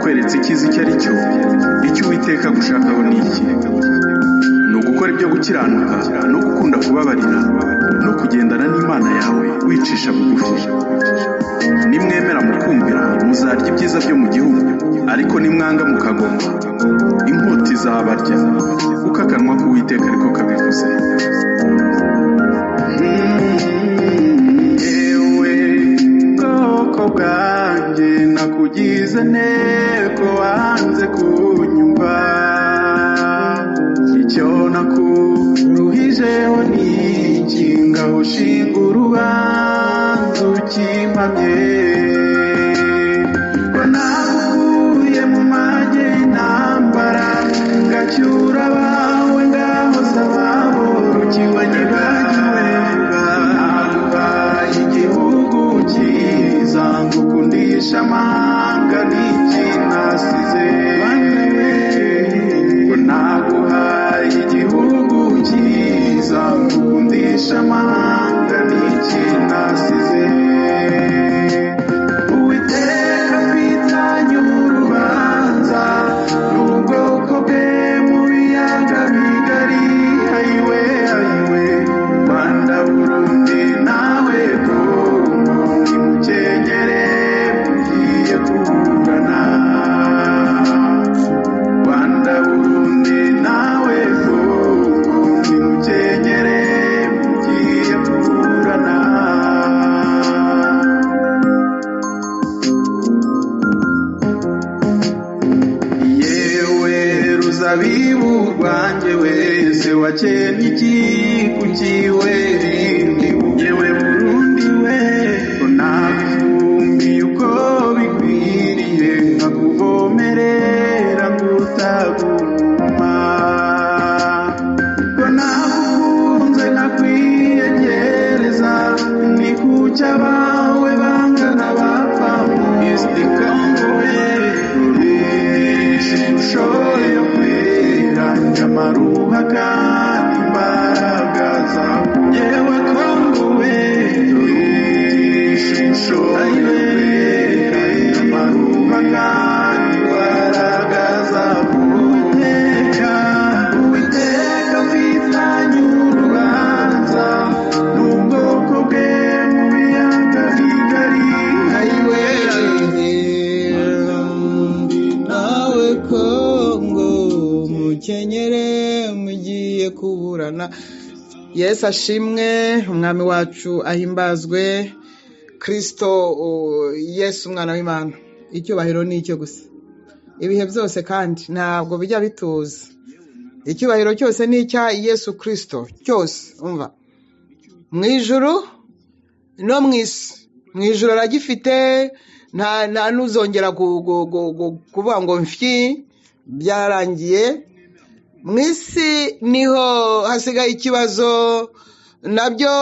nakweretse icyiza icyo ari cyo. Icyo Uwiteka gushakaho ni iki? Ni ugukora ibyo gukiranuka no gukunda kubabarira no kugendana n'Imana yawe wicisha bugufi. Nimwemera mukumvira muzarya ibyiza byo mu gihugu, ariko nimwanga mukagoma inkota izabarya, kuko akanwa k'Uwiteka ariko kabivuze. Yewe bwoko bwanjye nakugize nteko wanze kunyumva, icyo nakuruhijeho ni iki? Ngaho ushinga urubanza ukimpamye, ko nagukuye mu mage y'intambara ngacyura abawe ngahoza ababo rukiwe nyibagiwe, naguhaye igihugu cyiza ngukundisha amahanga n'iki nasize, ko naguhaye igihugu cyiza ngukundisha amahanga n'iki nasize. Uwiteka afitanye urubanza n'ubwoko bwe mu biyaga bigari, ayiwe ayiwe Rwanda Burundi nawe Kongo nimukenyere mugiye kuburana, Rwanda Burundi nawe Kongo nimukenyere mugiye kuburana. Yewe ruzabibu rwanjye wese wakennye iki kukiwe rindi, yewe Burundi we ko nabifumbiye uko bikwiriye nkakuvomerera ngutaguma, ko nagukunze nkakwiyegereza ni kuki abawe bangana bapfa mu isi Kongo we, ishusho yo kwera nyamaruha kandi imbaraga zawe, yewe Kongo we ishusho yo kwera nyamaruha kandi imbaraga zawe. Uwiteka afitanye urubanza n'ubwoko bwe mu biyaga bigari, ayiwe nawe Kongo mukenyere mugiye kuburana. Yesu ashimwe, umwami wacu ahimbazwe. Kristo Yesu umwana w'Imana, icyubahiro ni icyo gusa ibihe byose, kandi ntabwo bijya bituza. Icyubahiro cyose ni icya Yesu Kristo cyose. Umva, mu ijuru no mu isi. Mu ijuru aragifite, nta n'uzongera kuvuga ngo mfyi byarangiye. Mu isi niho hasigaye ikibazo, nabyo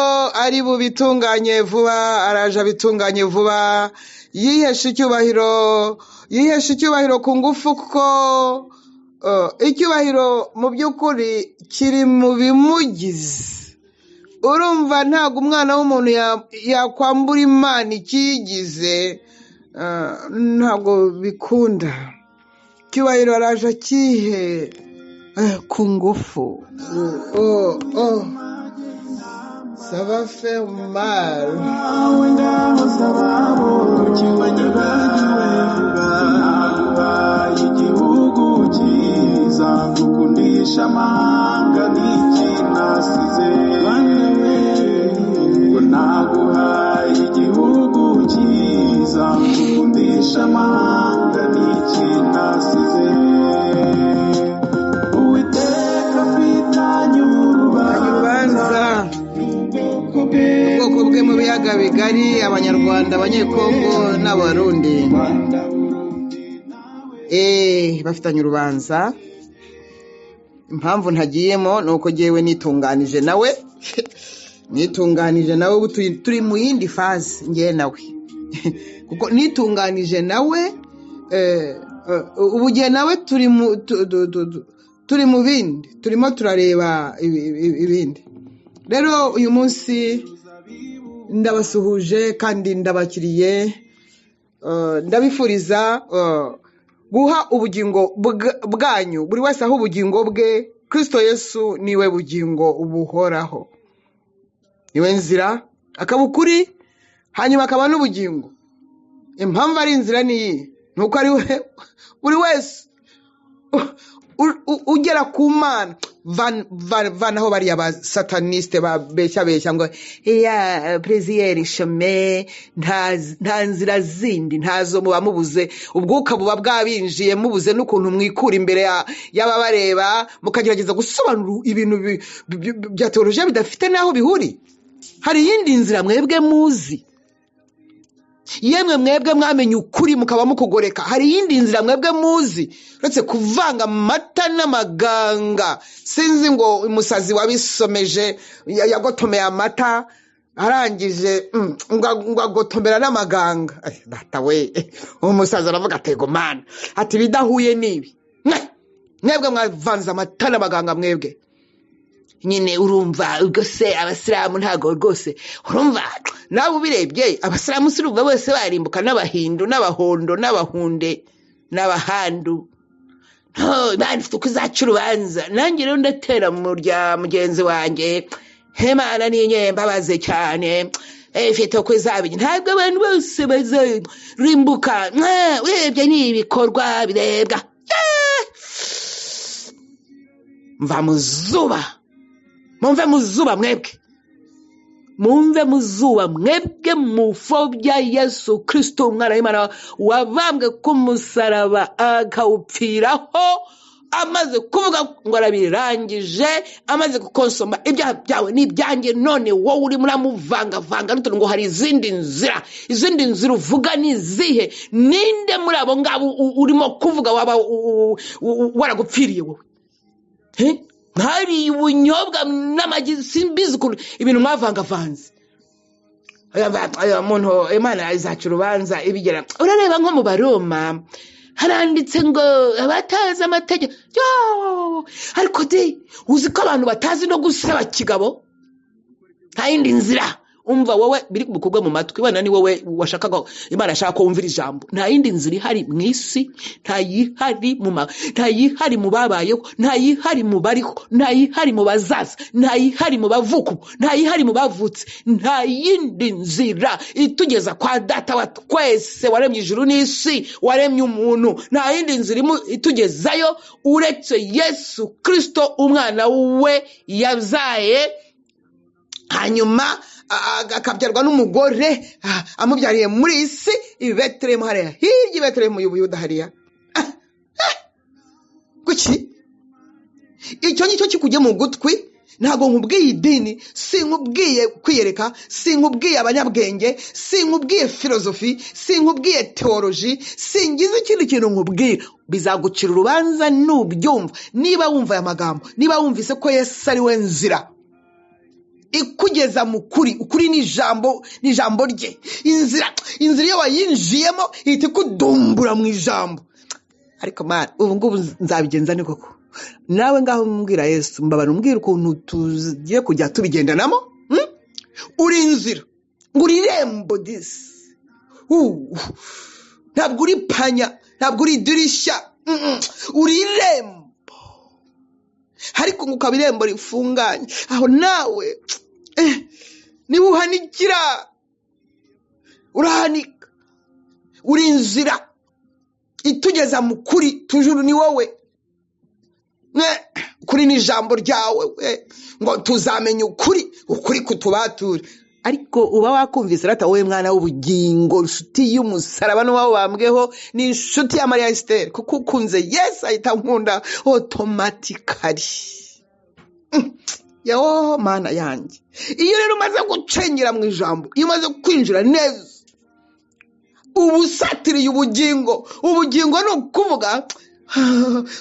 ari bubitunganye vuba, araje abitunganye vuba, yihesha icyubahiro ku ngufu, kuko icyubahiro mu by'ukuri kiri mu bimugize. Urumva ntabwo umwana w'umuntu yakwambura Imana ikiyigize, ntabwo bikunda. Icyubahiro araje akihe ku ngufu. Ça va faire mal. Igihugu cyiza ngukundisha amahanga n'iki nasize, ngo naguhaye igihugu cyiza ngukundisha amahanga n'iki nasize. Uwiteka afitanye urubanza ubwoko bwe mu biyaga bigari, Abanyarwanda, Abanyekongo n'Abarundi bafitanye urubanza. Impamvu ntagiyemo ni uko jyewe nitunganije nawe ubu turi mu yindi faze njye nawe kuko nitunganije nawe ubu jye nawe turi mu bindi, turimo turareba ibindi. Rero uyu munsi ndabasuhuje kandi ndabakiriye, ndabifuriza guha ubugingo bwanyu, buri wese aho ubugingo bwe. Kristo Yesu niwe bugingo buhoraho, niwe nzira, akaba ukuri, hanyuma akaba n'ubugingo. Impamvu ari inzira niyi, nuko ari we buri wese ugera ku Mana. Vanaho bariya ba sataniste babeshya ngo preziyeri shome, nta nzira zindi, ntazo muba mubuze. Ubwuka buba bwabinjiye, mubuze n'ukuntu mwikura imbere y'ababareba, mukagerageza gusobanura ibintu bya teolojiya bidafite n'aho bihuri. Hari iyindi nzira mwebwe muzi, yemwe mwebwe mwamenye ukuri mukaba mukugoreka. Hari iyindi nzira mwebwe muzi uretse kuvanga amata n'amaganga. Sinzi ngo umusazi wabisomeje yagotomeye amata arangije ngo agotomera n'amaganga. Data we, umusazi aravuga atego Mana, ati bidahuye nibi. Mwebwe mwavanze amata n'amaganga mwebwe. Nyine urumva rwose abasilamu ntago rwose urumva nawe ubirebye abasilamu surumva bose barimbuka, n'abahindu n'abahondo n'abahunde n'abahandu. Imana ifite uko izaca urubanza. Nanjye rero ndatera murya mugenzi wanjye, Imana niye mbabaze cyane, ifite uko izabigira. Ntabwo abantu bose bazarimbuka, urebye n'ibikorwa birebwa. Mva muzuba, mumve muzuba mwebwe, mumve muzuba mwebwe mufobya Yesu Kristo umwana w'Imana wabambwe ku musaraba akawupfiraho, amaze kuvuga ngo arabirangije, amaze gukonsoma ibyaha byawe n'ibyanjye. None wowe uri muramuvangavanga n'utuntu ngo hari izindi nzira uvuga nizihe? Ninde muri abo ngabo urimo kuvuga waba waragupfiriye wowe? Hari ubunyobwa n'amagi, simbizi ukuntu ibintu mwavangavanze. Aya muntu Imana izaca urubanza ibigera. Urareba nko mu Baroma haranditse ngo abatazi amategeko. Ariko uzi ko abantu batazi no gusaba kigabo? Nta yindi nzira. Umva wowe biri bukugwe mu matwi, bana ni wowe washakaga Imana ashaka ko wumvira ijambo. Nta yindi nzira ihari mu isi, nta yihari mu babayeho, nta yihari mu bariho, nta yihari mu bazaza, nta yihari mu bavuku, nta yihari mu bavutse. Nta yindi nzira itugeza kwa Data wa twese waremye ijuru n'isi, waremye umuntu. Nta yindi nzira itugezayo uretse Yesu Kristo umwana we yabyaye, hanyuma akabyarwa n'umugore amubyariye muri isi i Betelehemu, hariya hirya i Betelehemu y'Ubuyuda hariya. Kuki icyo ngicyo kikujye mu gutwi? Ntago nkubwiye idini, sinkubwiye kwiyereka, sinkubwiye abanyabwenge, sinkubwiye filozofi, sinkubwiye teoloji, singize ikindi kintu nkubwira. Bizagucira urubanza nubyumva. Niba wumva aya magambo, niba wumvise ko Yesu ari we nzira ikugeza mu kuri, ukuri ni ijambo rye. Inzira iyo wayinjiyemo ihita ikudumbura mu ijambo. Ariko Mana, ubu ngubu nzabigenza ni koko? Nawe ngaho mbwira Yesu, mbabara umbwira ukuntu tugiye kujya tubigendanamo. Uri inzira, uri irembo disi. Ntabwo uri panya, ntabwo uri idirishya, uri irembo. Ariko ngo ukaba irembo rifunganye, aho nawe niba uhanikira urahanika. Uri inzira itugeza mu kuri, tujuru ni wowe. Kuri ni ijambo ryawe, ngo tuzamenye ukuri kutubature. Ariko uba wakumvise rata wowe mwana w'ubugingo, inshuti y'umusaraba n'uwawe bambweho, ni inshuti ya Maria Esther, kuko ukunze Yesu ahita nkunda automatically. Yaho Mana yanjye, iyo rero umaze gucengera mu ijambo, iyo umaze kwinjira neza, ubusatiriye ubugingo ni ukuvuga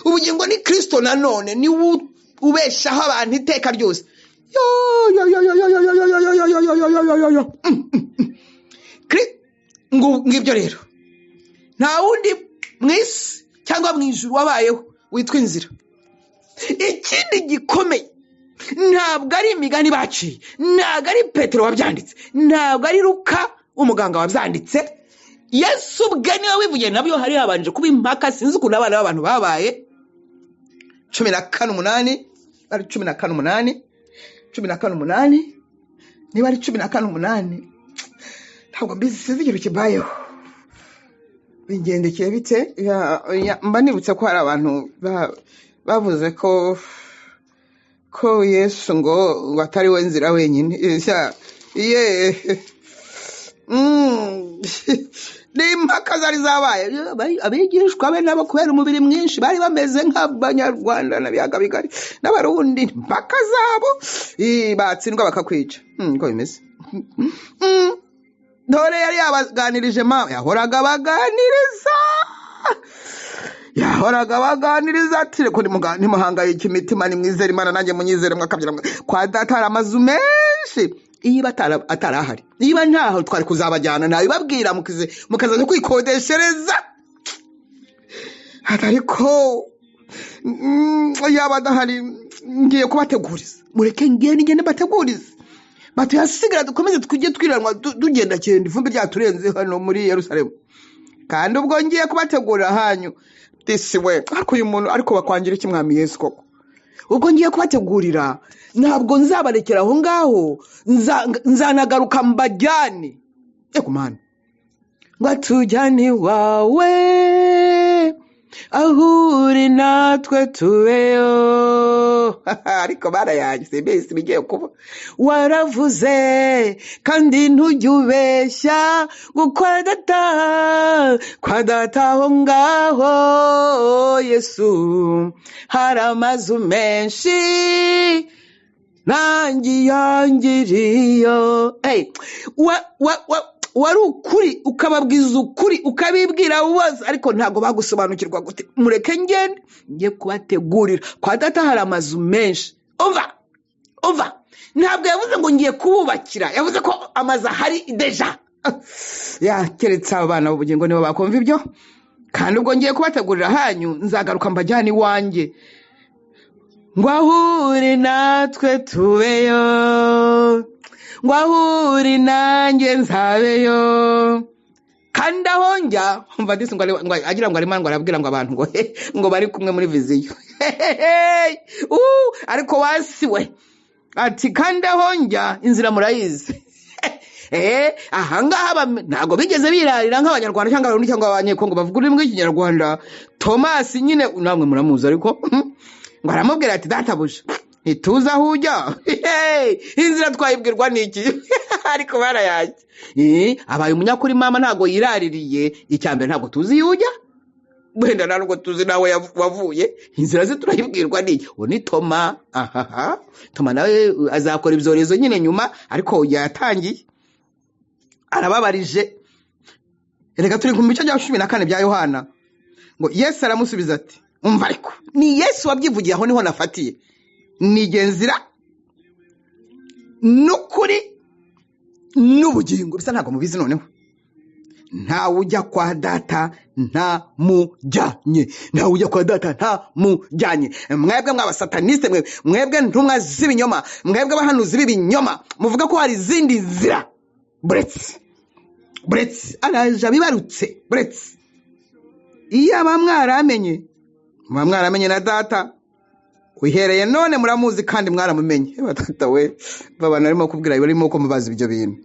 ubugingo ni Kristo. Nanone ni ubeshaho abantu iteka ryose. Ngibyo rero, nta wundi mu isi cyangwa mu ijuru wabayeho witwa inzira. Ikindi gikomeye, ntabwo ari imigani baciye, ntabwo ari Petero wabyanditse, ntabwo ari Luka umuganga wabyanditse, Yesu ubwe niwe wivugiye, nabyo hari habanje kuba impaka, sinzi ukuntu abana b'abantu babaye. 14:8 ari 14:8 niba ari 14:8 ntabwo mbizi, sinzi ikintu kibayeho bigendekeye bite. Mba nibutse ko hari abantu bavuze ko Yesu ngo atari we nzira wenyine. N'impaka zari zabaye, abigishwa be nabo kubera umubiri mwinshi bari bameze nk'abanyarwanda n'abiyaga bigari n'abarundi. Impaka zabo batsindwa bakakwica, niko bimeze. Ntore yari yabaganirije, yahoraga baganiriza ati reko nimuhangayike imitima, nimwizere Imana nanjye munyizere mwakabyira kwa data hari amazu menshi. Iyo atarahari, niba ntaho twari kuzabajyana, nabibabwira mukaza kwikodeshereza. Ariko yaba adahari ngiye kubateguriza, mureke ngende mbateguriza, batuyasigara dukomeze tujye twiranwa tugenda cyenda, ivumbi ryaturenze hano muri Yerusalemu. Kandi ubwo ngiye kubategurira hanyu disiwe, ariko uyu muntu ariko bakwangira iki mwami Yesu koko? Ubwo ngiye kubategurira, ntabwo nzabarekera aho ngaho, nzanagaruka mbajyane. Eko mana, ngo tujyane iwawe aho uri natwe tubeyo. Ariko barayangize mbese bigiye kuba. Waravuze kandi ntujya ubeshya ngo kwa data aho ngaho Yesu hari amazu menshi nanjye yangiriyo. Wari ukuri ukababwiza ukuri ukabibwira bose, ariko ntabwo bagusobanukirwa gute. Mureke ngende ngiye kubategurira, kwa data hari amazu menshi. Umva, ntabwo yavuze ngo ngiye kububakira, yavuze ko amazu ahari deja. Keretse abana b'ubugingo nibo bakumva ibyo. Kandi ubwo ngiye kubategurira hanyu, nzagaruka mbajyane iwanjye, ngo aho uri natwe tubeyo, ngo aho uri nanjye nzabeyo. Kandi aho njya, umva disi ngo agira ngo arimo ngo arabwira ngo abantu ngo bari kumwe muri viziyo. Ariko wasiwe ati kandi aho njya inzira murayizi. Ahangaha ntabwo bigeze birarira nk'abanyarwanda cyangwa abarundi cyangwa abanyekongo bavuga ururimi rw'ikinyarwanda. Thomas nyine namwe muramuzi, ariko ngo aramubwira ati databuja ituza aho ujya, inzira twayibwirwa n'iki? Ariko barayaje. Abaye umunyakuri mama ntabwo yiraririye. Icyambere ntabwo tuzi iyo ujya, wenda ntabwo tuzi nawe wavuye. Inzira ze turayibwirwa n'iki? Ni Toma. Toma nawe azakora ibyorezo nyine nyuma, ariko yatangiye arababarije. Reka turi ku mico cya 14 bya Yohana, ngo Yesu aramusubiza ati umva, ariko ni Yesu wabyivugiye, aho niho nafatiye. Nigenzira n'ukuri n'ubugingo, bisa ntabwo mubizi noneho. Nta ujya kwa data nta mujyanye, nta ujya kwa data nta mujyanye. Mwebwe mw'abasataniste, mwebwe ntumwa z'ibinyoma, mwebwe abahanuzi b'ibinyoma, muvuga ko hari izindi nzira. Buretse araje abibarutse. Buretse iyo abamwaramenye na data, uhereye none muramuzi kandi mwaramumenye. Data we, babana arimo kubwira barimo ko mubazi ibyo bintu.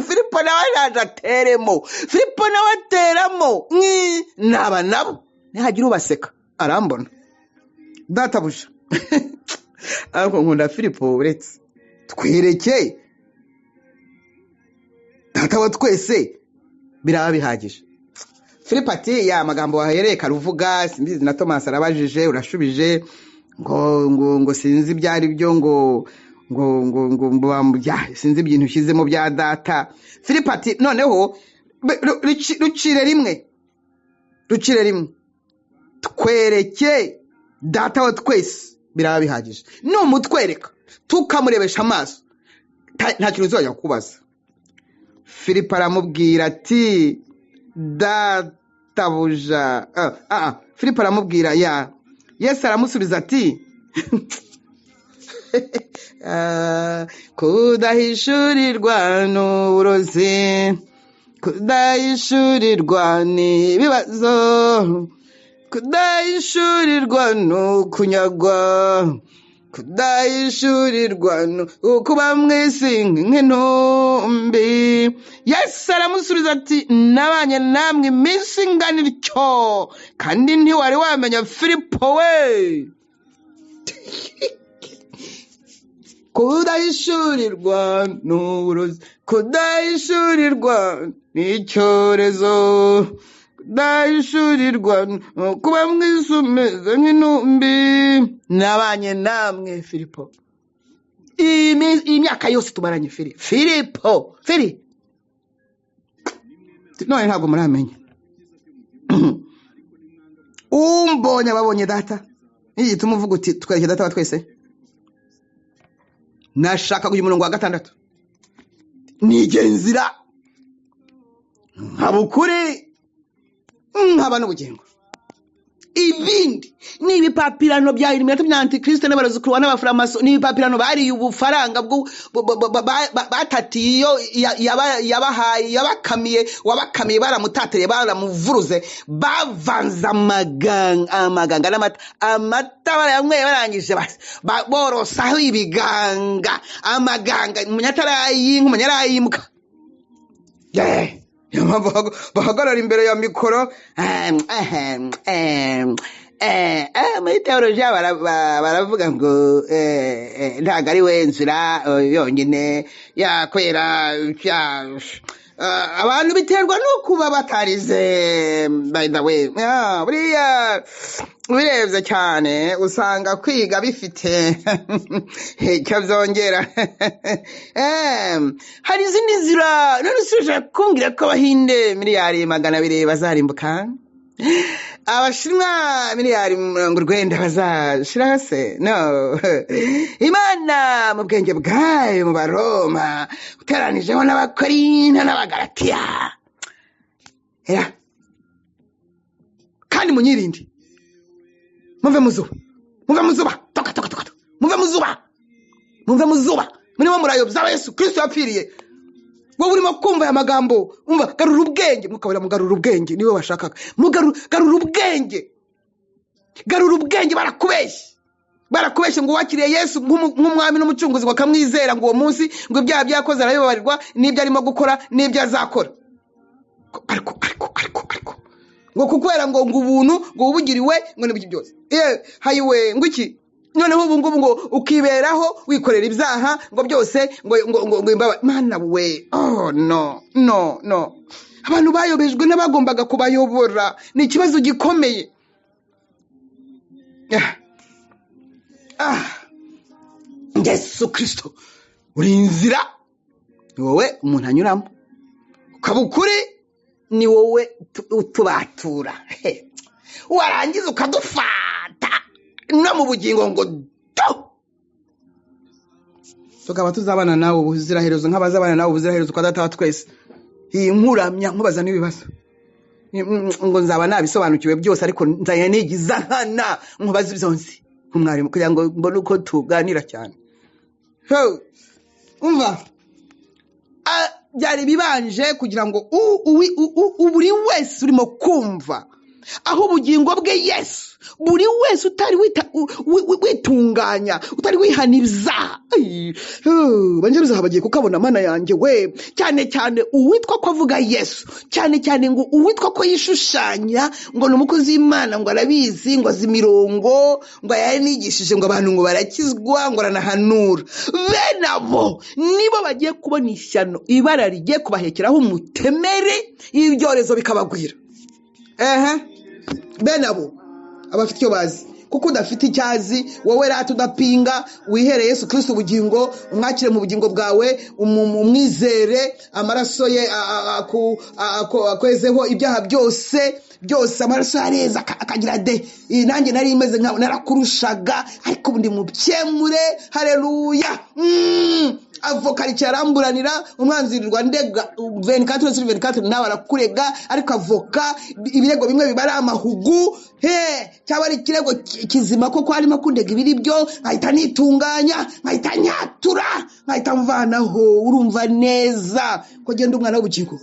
Filipo nawe yaje ateremo, Filipo nawe ateramo, naba nabo ntihagira ubaseka, arambona databuja. Ariko nkunda Filipo. Uretse twerekeye data wa twese biraba bihagije. Filipo ati ya magambo wahereye karuvuga simbizi, na Thomas arabajije urashubije, ngo sinzi byari byo, ngo sinzi ibintu ushyizemo bya data. Filipo ati noneho rucire rimwe, twereke data wa twese biraba bihagije. Numutwereka tukamurebesha amaso, nta kintu uzajya kubaza. Filipo aramubwira ati databuja. Filipo aramubwira ya. Yesu aramusubiza ati kudahishurirwa n'uburozi kudahishurirwa n'ibibazo, kudahishurirwa n'ukunyagwa, kudahishurirwa kuba mw'isi nk'intumbi. Yesu aramusubiza ati nabanye namwe iminsi ingana ityo kandi ntiwari wamenya Filipo we. Kudahishurirwa n'uburozi, kudahishurirwa n'icyorezo, kudahishurirwa kuba mw'isi umeze nk'intumbi. Nabanye namwe Filipo imyaka yose tumaranye Filipo none ntabwo muramenya. Umbonye ababonye data. Iyi tumuvuga uti twereke data wa twese. Nashaka kugira umurongo wa 6 nigenzira nkabukuri nkaba n'ubugingo. Ibindi ni ibipapirano bya Illuminati bya Antikristo n'abarazukuru n'abaframaso, ni ibipapirano bari ubufaranga bwo batatiyo yabahaye yabakamiye wabakamiye baramutatere baramuvuruze bavanza amaganga n'amata barayamwe barangije borosaho ibiganga amaganga umunyatarayimbwa bahagarara imbere ya mikoro muri teolojiya baravuga ngo ntabwo ari we nzira yonyine yakwera abantu biterwa no kuba batarize. By the way buriya birebye cyane usanga kwiga bifite icyo byongera. Hari izindi nzira none suje kumbwira ko Abahinde miliyari 200 bazarimbuka, Abashinwa miliyari 90 bazashira hase. No, Imana mu bwenge bwayo mu Baroma uteranijeho n'Abakorinto n'Abagalatiya kandi munyirinde muve muzuba toka muve muzuba murimo murayobya Yesu Kristo yapfiriye. Wowe urimo kumva aya magambo umva garura ubwenge, mukabura mugarura ubwenge niwe washakaga garura ubwenge barakubeshye ngo wakiriye Yesu nk'umwami n'umucunguzi wakamwizera ngo uwo munsi ngo ibyaha byakoze arabibabarirwa n'ibyo arimo gukora n'ibyo azakora. Ariko ngo kukwera ngo ubuntu ngo ubugiriwe ngo n'ibyo byose hayiwe ngo iki noneho ubu ngubu ngo ukiberaho wikorera ibyaha ngo byose ngo imbaba mana we. Oh no abantu bayobejwe n'abagombaga kubayobora, ni ikibazo gikomeye. Yesu Kristo uri inzira, ni wowe umuntu anyuramo, ukaba ukuri, ni wowe utubatura, warangiza ukadufata no mu bugingo ngo tukaba tuzabana nawe ubuziraherezo nk'abazabana nawe ubuziraherezo kwa data wa twese. Iyi nkuramya nkubaza n'ibibazo ngo nzaba nabisobanukiwe byose, ariko nzanye nigiza nkana nkubaza ibyonzi nk'umwarimu kugira ngo mbone uko tuganira cyane. Umva byari bibanje kugira ngo buri wese urimo kumva aho ubugingo bwe Yesu buri wese utari witunganya utari wihaniza banjeruza habagiye kukabona mana yanjye we, cyane uwitwa ko avuga Yesu, cyane ngo uwitwa ko yishushanya ngo n'umukozi w'Imana ngo arabizi ngo azi mirongo ngo yaranigishije ngo abantu ngo barakizwa ngo aranahanura. Bene abo nibo bagiye kubona ishyano ibara rigiye kubahekeraho umutemere y'ibyorezo bikabagwira. Bene abo abafite icyo bazi, kuko udafite icyazi wowe rata udapinga wihereye Yesu Kristo ubugingo, umwakire mu bugingo bwawe, umwizere, amaraso ye akwezeho ibyaha byose amaraso yareza akagira de. Nanjye nari imeze nkaho narakurushaga, ariko ubundi mubyemure. Haleluya. Avoka ricaramburanira umwanzirirwa ndega 24 nawe arakurega, ariko avoka ibirego bimwe bibara amahugu cyaba ari kirego kizima ko harimo kundega ibiri byo nkahita nitunganya nkahita nyatura nkahita mvanaho. Urumva neza ko genda umwana w'ubugingo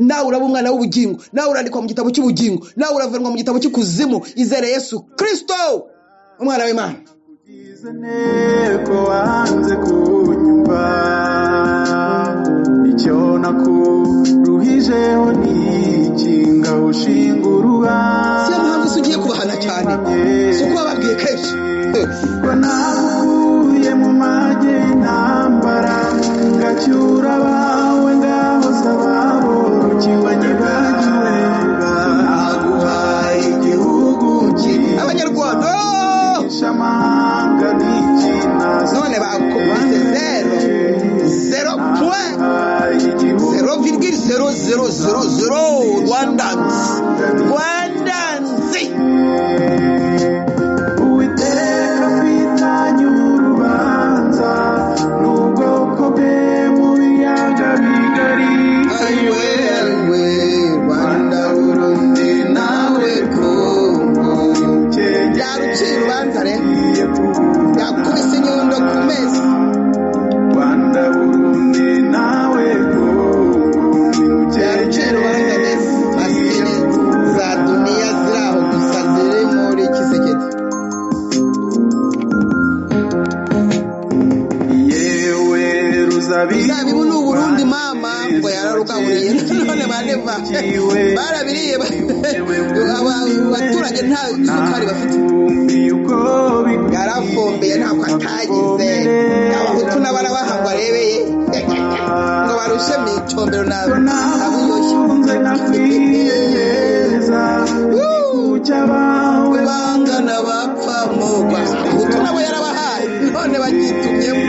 nawe uraba umwana w'ubugingo, nawe urandikwa mu gitabo cy'ubugingo, nawe uravanwa mu gitabo cy'ikuzimu. Izere Yesu Kristo umwana w'Imana. Ko wanze kunyumva icyo nakuruhijeho ni ikinga ushinga urubanza. Siyo mpamvu ugiye kubahana cyane, si uko wababwiye kenshi ko naguye mu mage intambara ngacyura abawe ngahoza ababo kibanyibagiwe naguhaye igihugu Abanyarwanda cy'amahanga n'ikinazi none bakubise 0.00000 Rwandans. Uwiteka afitanye urubanza n'ubwoko bwe mu biyaga bigari. Aiwe Rwanda Burundi nawe Kongo yaruciye urubanza rero yakubise inyundo ku meza. Rwanda Burundi nawe Kongo yaruciye urubanza neza. Maskini za dunia ziraho gusa ziri muri Kisegeti. yewe Ruzabibu ni Uburundi mama ngo yararugaburiye none baneva barabiriye abaturage nta sukari bafite, yarafumbeye ntabwo atagize. Abahutu n'abana bahangwa arebeye ngo barushe micombero bangana bapfa mugwa. Abahutu nabo yarabahaye none bagitumyemo.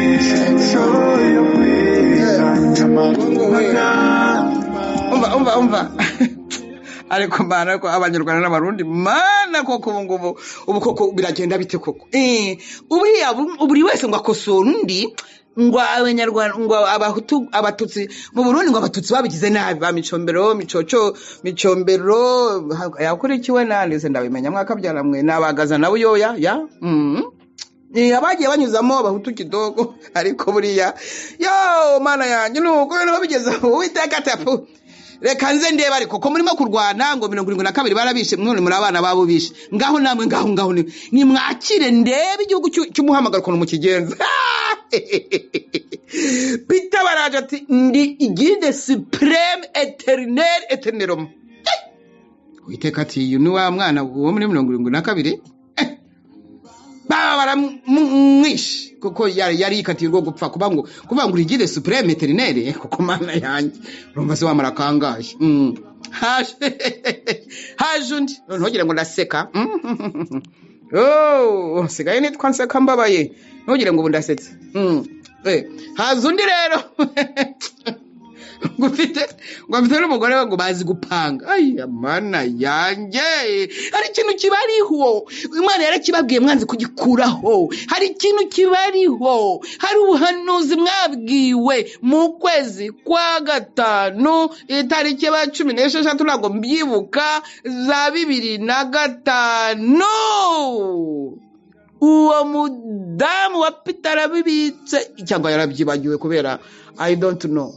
Umva ariko mana ko Abanyarwanda n'Abarundi mana koko ubu koko biragenda bite koko buri wese ngo akosora undi, ngo Abanyarwanda ngo Abahutu Abatutsi mu Burundi ngo Abatutsi babigize nabi ba Micombero yakurikiwe nandeze ndabimenya mwakabyara mwe nabagaza nawe yoya ya abagiye banyuzamo Abahutu kidogo ariko buriya yo mana yanjye nuko bino bigeze Uwiteka tapu. Reka nze ndeba ariko ko murimo kurwana ngo 72 barabishe mwone muri abana babo bishe ngaho namwe ngaho ni mwakire ndebe igihugu cy'umuhamagaro kono mu kigenza. Peter baraje ati ndi igide supreme eternel eternerum. Uwiteka ati uyu ni wa mwana wo muri 72 baba baramwish kuko yari ikatiye rwo gupfa kuvuga ngo igide supreme eternel kuko mana yanjye urumva se wamara kangaje. Haje undi ntugire ngo ndaseka. Sigaye nitwa nseka mbabaye ntugire ngo ndasetse. Haje undi rero ngufite n'umugore we ngo bazi gupanga. Mana yanjye hari ikintu kibariho Imana yarakibabwiye mwanze kugikuraho. Hari ikintu kibariho, hari ubuhanuzi mwabwiwe mu kwezi kwa 5 itariki ya 16 ntabwo mbyibuka za 2005. Uwo mudamu wa Peter arabibitse cyangwa yarabyibagiwe kubera I don't know.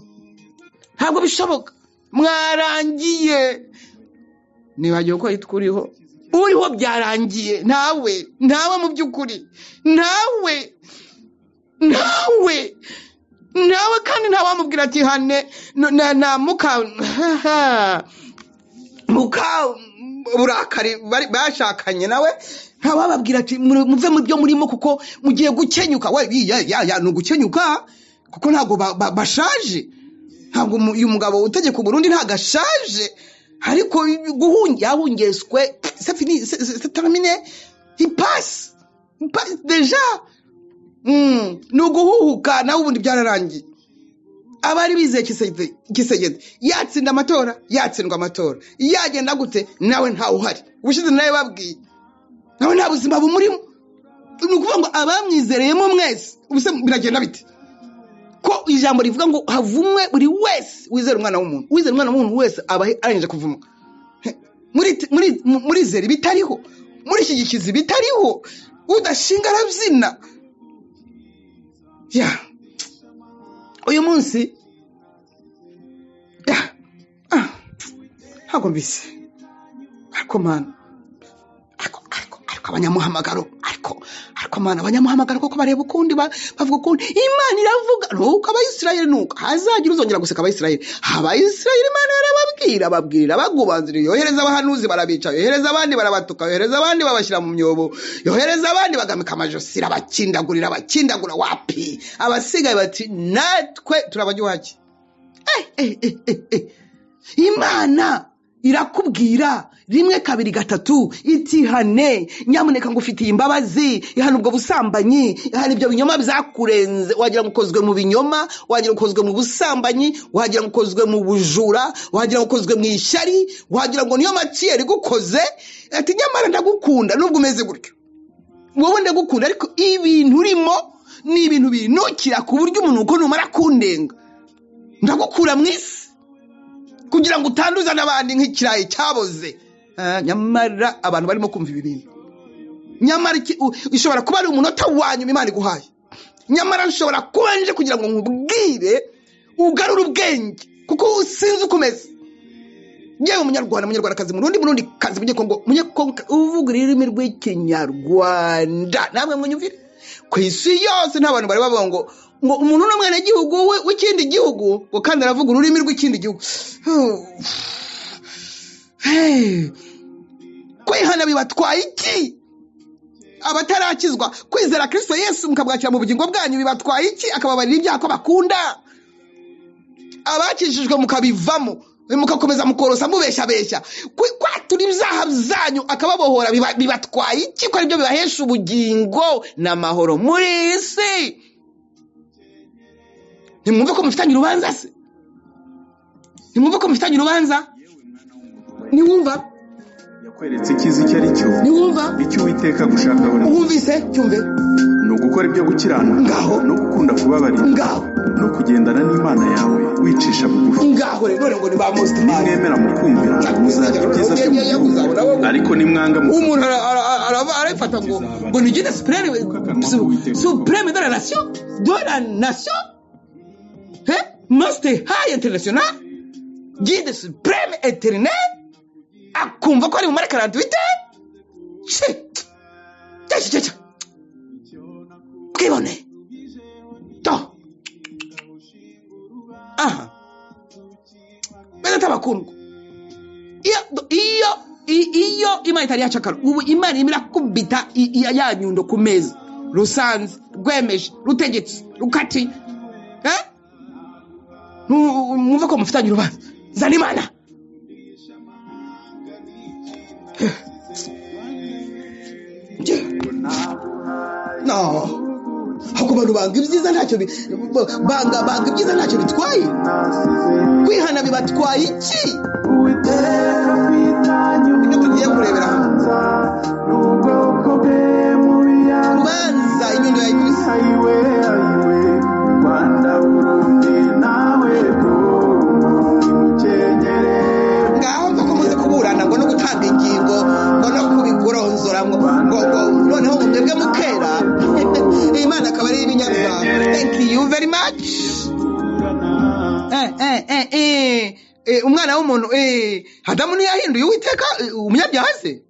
Ntabwo bishoboka mwarangiye nibagiye ko uriho byarangiye. Nawe mu by'ukuri nawe kandi ntawamubwira ati hane na muka burakari bashakanye nawe ntawababwira ati muve mu byo murimo kuko mugiye gukenyuka. No gukenyuka kuko ntabwo bashaje. Ntabwo uyu mugabo utegeka Burundi ntagashaje ariko yahungeswe c'est fini, c'est terminé, il passe déjà. No guhuhuka nawe ubundi byararangiye. Abari bizeye Kisegede yatsinda amatora yatsindwa amatora yagenda gute nawe ntawe uhari. Ubushize nawe babwiye nawe nta buzima bumurimo. Ni ukuvuga ngo abamwizereyemo mwese ubuse biragenda bite ko ijambo rivuga ngo havumwe buri wese wizera umwana w'umuntu wese aba arangije kuvuma. Muri zeri bitariho, muri ishyigikizi bitariho, udashinga arabyina. Uyu munsi ntabwo mbise ariko mana ariko abanyamuhamagaro ariko mana abanyamuhamagaro koko bareba ukundi bavuga ukundi Imana iravuga nuko abayisirayeli nuko hazagira uzongera guseka abayisirayeli Imana yarababwira bagubanzira yohereza abahanuzi barabica yohereza abandi barabatuka yohereza abandi babashyira mu myobo yohereza abandi bagamika amajosi abakindagura wapi abasigaye bati natwe turabajyuhaki Imana irakubwira rimwe kabiri gatatu itihane nyamuneka ngufitiye imbabazi ihana ubwo busambanyi ihana ibyo binyoma byakurenze wagira ngo ukozwe mu binyoma wagira ngo ukozwe mu busambanyi wagira ngo ukozwe mu bujura wagira ngo ukozwe mu ishyari wagira ngo niyo matiyeri gukoze ati nyamara ndagukunda nubwo umeze gutyo wowe ndagukunda ariko ibintu urimo ni ibintu binukira ku buryo umuntu uko numara kundenga ndagukura mu isi kugira ngo utanduza n'abandi nk'ikirayi cyaboze nyamara abantu barimo kumva ibi bintu nyamara ishobora kuba ari umunota wanyuma Imana iguhaye nyamara nshobora kuba nje kugira ngo nkubwire ugarure ubwenge kuko usinzi ukomeze yewe umunyarwandakazi murundi kazi munyekongo uvuga ururimi rw'ikinyarwanda namwe mwanyumvire ku isi yose nta bantu bari bavuga ngo umuntu n'umwana gihugu w'ikindi gihugu ngo kandi aravuga ururimi rw'ikindi gihugu kwihana bibatwaye iki abatarakizwa kwizera Kristo Yesu mukabwakira mu bugingo bwanyu bibatwaye iki akababarira ibyaha ko bakunda abakijijwe mukabivamo mukakomeza mukorosa mubesha kwatura ibyaha byanyu akababohora bibatwaye iki ko aribyo bibahesha ubugingo n'amahoro muri isi nimwumve ko mufitanye urubanza se niwumva yakweretse icyiza icyo ari cyo niwumva icyo Uwiteka gushakaho wumvise cyumve ni ugukora ibyo gukiranuka no gukunda kubabarira no kugendana n'Imana yawe wicisha bugufi ngaho rero ngo ni ba most nimwemera mukumvira muzagira ibyiza byo ariko nimwanga umuntu arafata ngo ni Guide supreme de la nation most high international Guide supreme éternel akumva ko ari mu mara 48 kwibone to bene tabakundwa iyo Imana itari yacakara ubu Imana imira kubita ya nyundo ku meza rusanze rwemeje rutegetse rukati mwumva ko mufitanye urubanza zana Imana no hako bantu banga ibyiza ntacyo banga ibyiza ntacyo bitwaye kwihana bibatwaye iki ibyo tugiye kurebera urubanza inyundo ya Yesu ngaho mva ko muze kuburana ngo no gutanga ingingo ngo no kubiguronzora ngo noneho ngo mwebwe mukera Imana akaba ari ibinyabwenge. Thank you very much. Umwana w'umuntu Adamu ntiyahinduye Uwiteka umunyabyaha se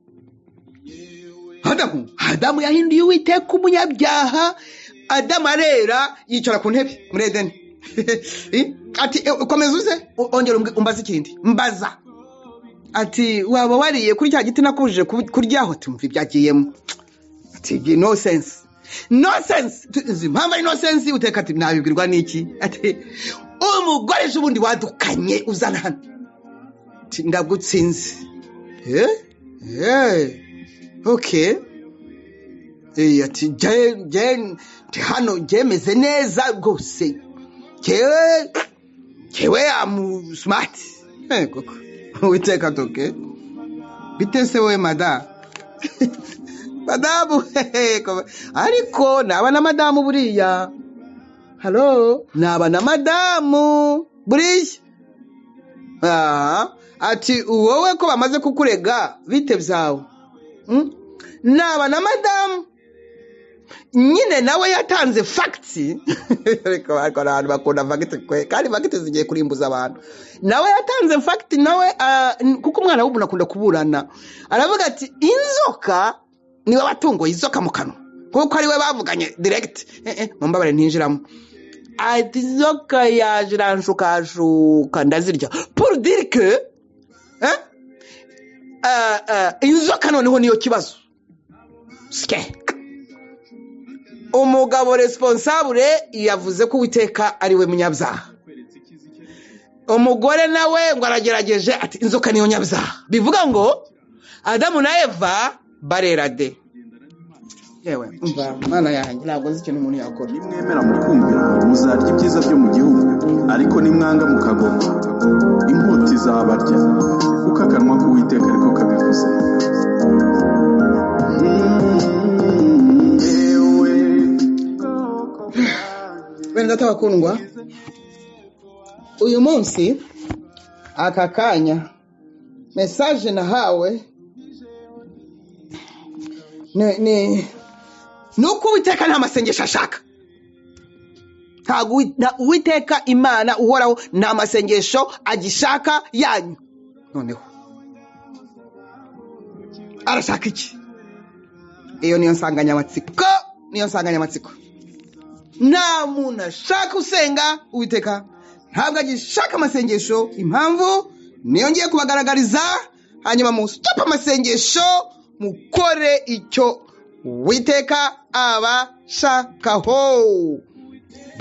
Adamu yahinduye Uwiteka umunyabyaha Adamu arera yicara ku ntebe muri Edeni ati komeza uze ongera umbaza ikindi mbaza ati waba wariye kuri cya giti nakubujije kuryaho tumva ibyagiyemo ati no sense impamvu ari no sense Uteka ati nabibwirwa n'iki ati umugore ubundi wadukanye uzana hano ati ndagutsinze okay ati je hano meze neza rwose kewe am smart koko Uteka toke bitese we madamu ariko naba na madamu buriya naba na madamu buriya ati wowe ko bamaze kukurega bite byawe naba na madamu nyine nawe yatanze facts ariko abantu bakunda facts kwe kandi facts zigiye kurimbuza abantu nawe yatanze fact nawe kuko umwana w'umuntu akunda kuburana aravuga ati inzoka niwe watungo izoka mu kanwa kuko ari we bavuganye direct mumbabare ntinjiramo ati inzoka yaje iranshuka ndazirya pour dire que inzoka noneho niyo kibazo ske umugabo responsable yavuze ko Uwiteka ari we munyabyaha umugore nawe ngo aragerageje ati inzoka niyo nyabyaha bivuga ngo Adamu na Eva barerade yewe umva mana yanjye ntabwo nzi ikintu umuntu yakora nimwemera mukumvira muzarya ibyiza byo mu gihugu ariko nimwanga mukagoma inkota izabarya kuko akanwa k'Uwiteka ariko kabivuze bene data bakundwa uyu munsi aka kanya message nahawe nuko Uwiteka nta masengesho ashaka ntabwo Uwiteka Imana uhoraho nta masengesho agishaka yanyu noneho arashaka iki iyo niyo nsanganyamatsiko nta muntu ashaka usenga Uwiteka ntabwo agishaka amasengesho impamvu niyo ngiye kubagaragariza hanyuma mu stop amasengesho mukore icyo Uwiteka abashakaho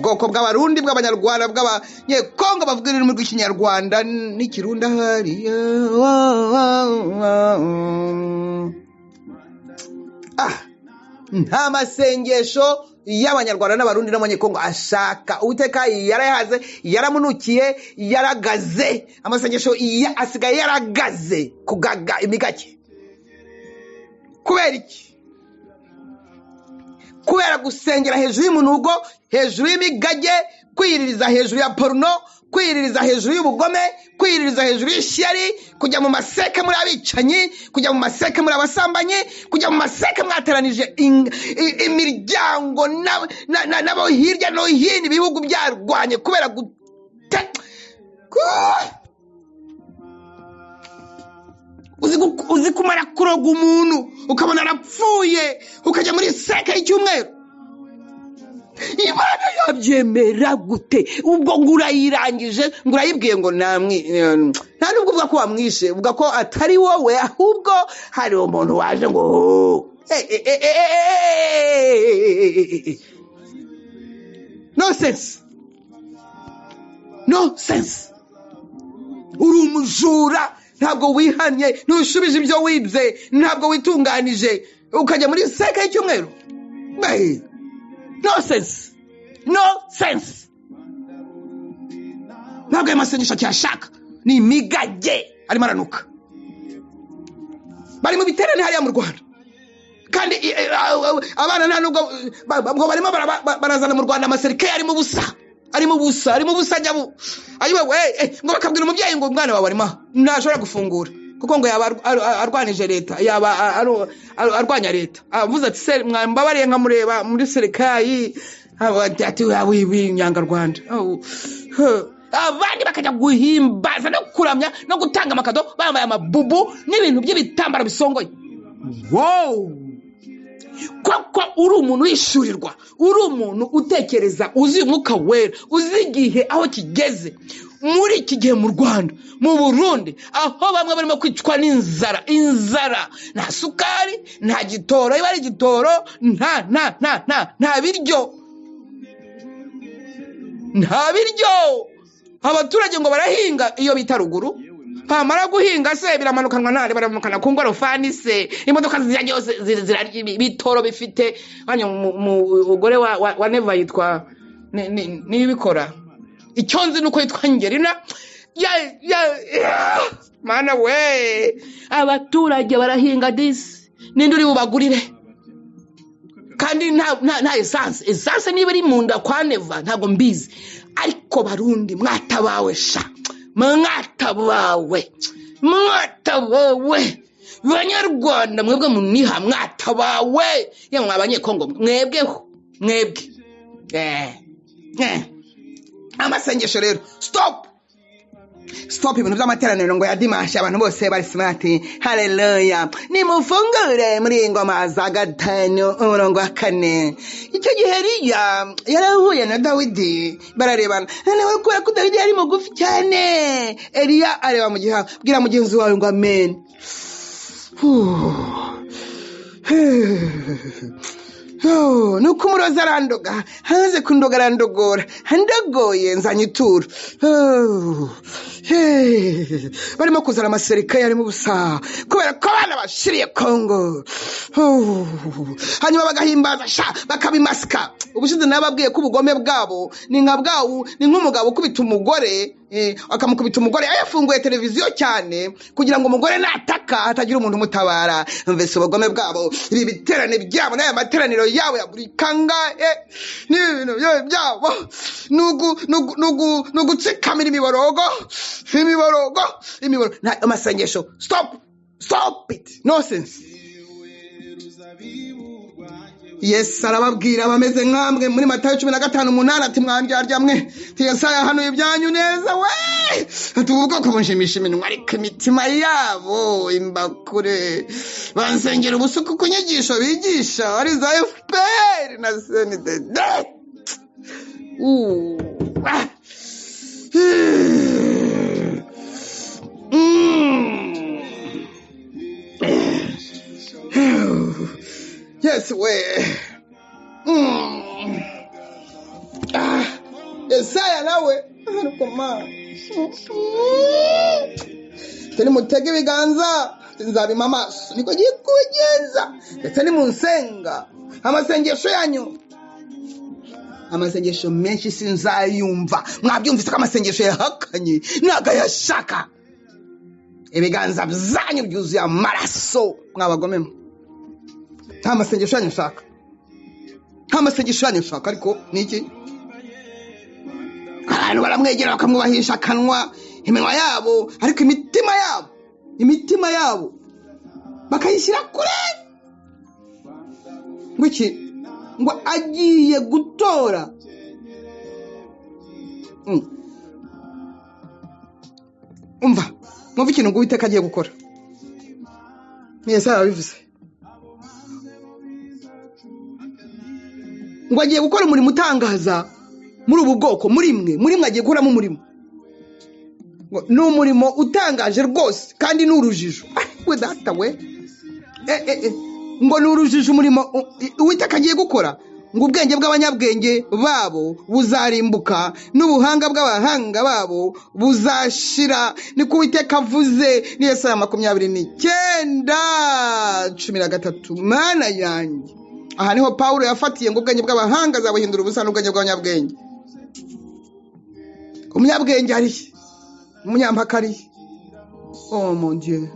bwoko bw'abarundi bw'abanyarwanda bw'abanyekongo bavuga ururimi rw'ikinyarwanda n'ikirundi hariya nta masengesho y'abanyarwanda n'abarundi n'abanyekongo ashaka Uwiteka yarayahaze yaramunukiye yaragaze amasengesho asigaye yaragaze kugaga imigake kubera iki kubera gusengera hejuru y'umunugo hejuru y'imigage kwiririza hejuru ya porno kwiririza hejuru y'ubugome kwiririza hejuru y'ishyari kujya mu maseke muri abicanyi kujya mu maseke muri abasambanyi kujya mu maseke mwateranije imiryango nabo hirya no hino ibihugu byarwanye kubera uzi kumara kuroga umuntu ukabona arapfuye ukajya muri seke y'icyumweru Imana yabyemera gute ubwo ngurayirangije ngurayibwiye ngo namwe nta nubwo uvuga ko wamwishe uvuga ko atari wowe ahubwo hari umuntu waje ngo no sense uri umujura ntabwo wihanye ntushubije ibyo wibye ntabwo witunganije ukajya muri seke y'icyumweru no sense ntabwo ayo masengesho cyashaka ni imigage arimo aranuka bari mu biterane hariya mu Rwanda kandi abana nta nubwo barimo barazana mu Rwanda amaserike arimo ubusa ajya ngo bakabwira umubyeyi ngo umwana wawe arimo ntashobora gufungura kuko ngo yaba arwanije leta yaba arwanya leta avuze ati se mwambabariye nkamureba muri serikayi ati winyanga Rwanda abandi bakajya guhimbaza no kuramya no gutanga amakado bambaye amabubu n'ibintu by'ibitambaro bisongoye koko uri umuntu wishurirwa uri umuntu utekereza uzi umwuka wera uzi igihe aho kigeze muri iki gihe mu Rwanda mu Burundi aho bamwe barimo kwicwa n'inzara nta sukari nta gitoro iba ari igitoro nta biryo abaturage ngo barahinga iyo bita ruguru bamara guhinga se biramanukanwa ntare baramanukana ku ngorofani se imodoka zijya zose bitoro bifite umugore wa Neva yitwa n'ibikora icyo nzi nuko yitwa Ngerina mana we abaturage barahinga disi ninde uri bubagurire kandi nta essence niba iri mu nda kwa Neva ntago mbizi ariko barundi mwatabawe banyarwanda mwebwe muniha mwatabawe yamwe abanyekongo mwebweho amasengesho rero stop ibintu by'amateraniro ngo ya dimanche abantu bose bari smart haleluya nimufungure muri ingoma za gatanu umurongo wa 4 icyo gihe Eliya yarahuye na Dawidi bararebana nawe kubera ko Dawidi yari mugufi cyane Eliya areba mu gihaha bwira mugenzi wawe ngo amen nuko umurozi arandoga hanze kundoga arandogora handagoye nzanyitura barimo kuzana amaserika yari mu busa kubera ko abana bashiriye Kongo hanyuma bagahimbaza bakabimasika ubushize nababwiye ko ubugome bwabo ni nk'umugabo ukubita umugore akamukubita umugore yafunguye televiziyo cyane kugira ngo umugore nataka hatagira umuntu umutabara mvese ubugome bwabo ibi biterane byabo n'aya materaniro yawe ya buri kangahe n'ibintu byabo nugutsikamira imiborogo amasengesho stop it nonsense. Yes arababwira bameze nk'amwe muri Matayo 15:8 ati mwandyarya mwe Yesaya hano ibyanyu neza we atuvuga ko mushimisha iminwa ariko imitima yabo imbakure bansengera ubusuku kunyigisho bigisha ari za FPR na CNDD Yes, we. Yesaya nawe arukoma. Teni mutege biganza nzabima amaso niko giye kugenza. Ndetse ni munsenga amasengesho yanyu. Amasengesho menshi sinzayumva. Mwabyumvise ko amasengesho yahakanye nagayashaka. Ibiganza byanyu byuzuye amaraso mwabagomemo. Nta masengesho yanyu shaka ariko niki abantu baramwegera bakamwubahisha kanwa iminwa yabo ariko imitima yabo bakayishyira kure ngo agiye gutora umva mwumva ikintu ngo Uwiteka agiye gukora Yesaya yabivuze ngo agiye gukora umurimo utangaza muri ubu bwoko muri mwe agiye gukoramo umurimo ni umurimo utangaje rwose kandi n'urujijo we data we ngo n'urujijo umurimo Uwiteka agiye gukora ngo ubwenge bw'abanyabwenge babo buzarimbuka n'ubuhanga bw'abahanga babo buzashira niko Uwiteka avuze ni Yesaya 29:13 mana yanjye. Aha niho Paulo yafatiye ngo ubwenge bw'abahanga zabuhindura ubusa n'ubwenge bw'abanyabwenge. Umunyabwenge ari umunyampaka ari oh mon Dieu.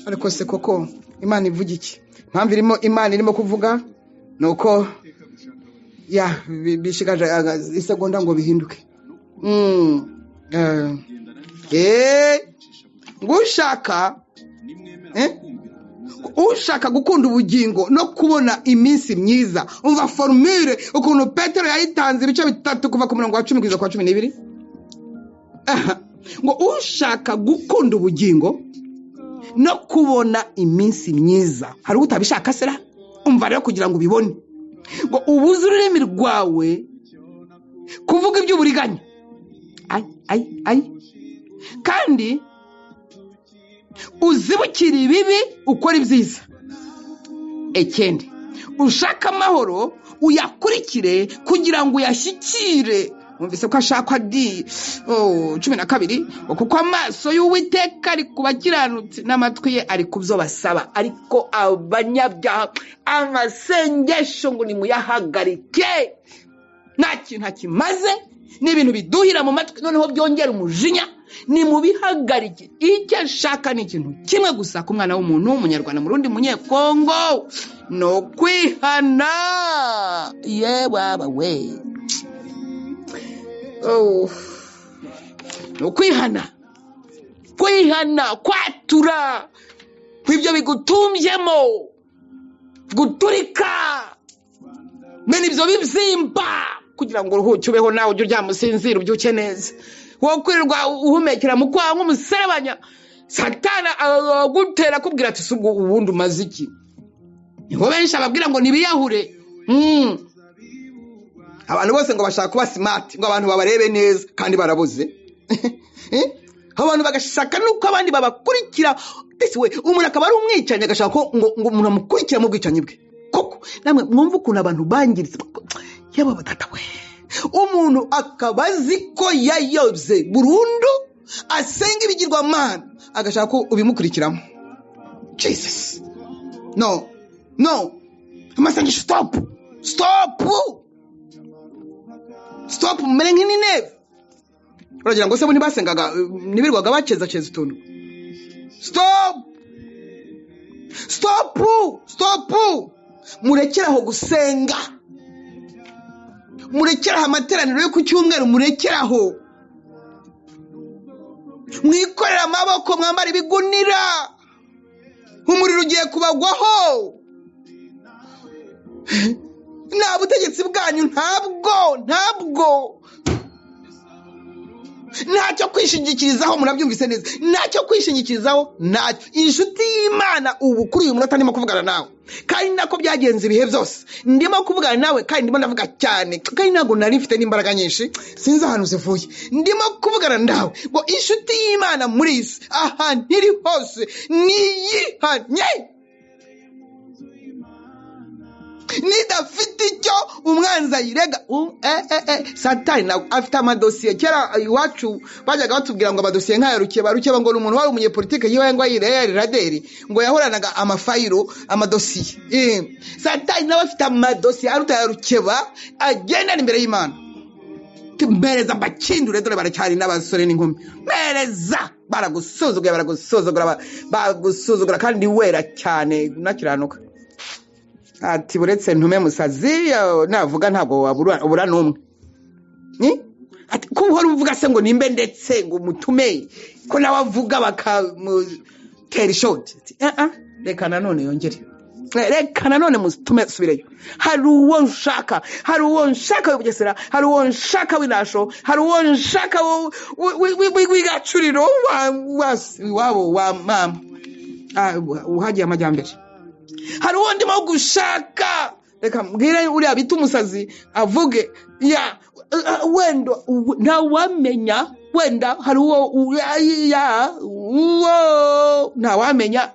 Ariko se koko Imana ivuga iki? Impamvu Imana irimo kuvuga nuko bishigaje isegonda ngo bihinduke. Ushaka gukunda ubugingo no kubona iminsi myiza umva formule ukuntu Petero yayitanze ibice 3 kuva ku murongo wa 10 kugeza ku 12 ngo ushaka gukunda ubugingo no kubona iminsi myiza hari utabishaka sera umva rero kugira ngo ubibone ngo ubuze ururimi rwawe kuvuga iby'uburiganya kandi uzibukira ibibi ukora ibyiza. Ekende ushaka amahoro uyakurikire kugira ngo uyashyikire. Umvise ko ashaka di 12 kuko amaso y'Uwiteka ari kubakiranutse n'amatwi ye ari kubyo basaba ariko abanyabyaha amasengesho ngo nimuyahagarike nta kintu hakimaze n'ibintu biduhira mu matwi noneho byongera umujinya ni mubihagarike. Icyo ashaka ni ikintu kimwe gusa ku mwana w'umuntu w'umunyarwanda mu rundi munyekongo no kwihana baba we no kwihana kwatura kw'ibyo bigutumyemo guturika mene ibyo bibyimba kugira ngo uruhuke ubeho nawe ujye uryamusinzira ubyuke neza wowe kwirirwa uhumekera mu kwaha nk'umuserebanya satana agutera akubwira ati si ubundi umaze iki niho benshi ababwira ngo nibiyahure abantu bose ngo bashaka kuba smart ngo abantu babarebe neza kandi barabuze abantu bagashaka nuko abandi babakurikira ese we umuntu akaba ari umwicanyi agashaka ngo umuntu amukurikira mu bwicanyi bwe koko namwe mwumva ukuntu abantu bangiritse yaba batata we umuntu akaba azi ko yayobye burundu asenga ibigirwamana agashaka ko ubimukurikiramo Jesus no amasengesho stop mere nk'ineve uragira ngo se bo ntibasengaga nibirwaga baceza utuntu stop murekeraho gusenga murekeraho amateraniro yo ku cyumweru murekeraho mwikorera amaboko mwambara ibigunira umuriro ugiye kubagwaho nta butegetsi bwanyu ntabwo ntacyo kwishingikirizaho murabyumvise neza ntacyo kwishingikirizaho ntacyo inshuti y'Imana ubu kuri uyu munota ndimo kuvugana nawe kandi nako byagenze ibihe byose ndimo kuvugana nawe kandi ndimo ndavuga cyane kandi ntabwo nari mfite n'imbaraga nyinshi sinzi ahantu zivuye ndimo kuvugana nawe ngo inshuti y'Imana muri isi ahantu iri hose niyihanye nidafite icyo umwanzi ayirega satani nawe afite amadosiye kera iwacu bajyaga batubwira ngo amadosiye nk'aya rukeba ngo ni umuntu wari umunyepolitike yiwe ngo ayirere raderi ngo yahoranaga amafayiro amadosiye satani nawe afite amadosiye aruta ya rukeba agendana imbere y'Imana mpereza mbakindure dore baracyari n'abasore n'inkumi mpereza baragusuzugura kandi wera cyane unakiranuka ati buretse ntume musazi navuga ntabwo wabura n'umwe ati ko uhora uvuga se ngo nimbe ndetse ngo mutume ko nawe avuga bakamutera ishoti reka nanone yongere reka nanone mutume subireyo hari uwo nshaka w'Ubugesera hari uwo nshaka w'Inasho hari uwo nshaka w'Igacuriro wabo wa mama uhagiye amajyambere hari uwo ndimo gushaka reka mbwire uriya bita umusazi avuge wenda ntawamenya wenda hari uwo ntawamenya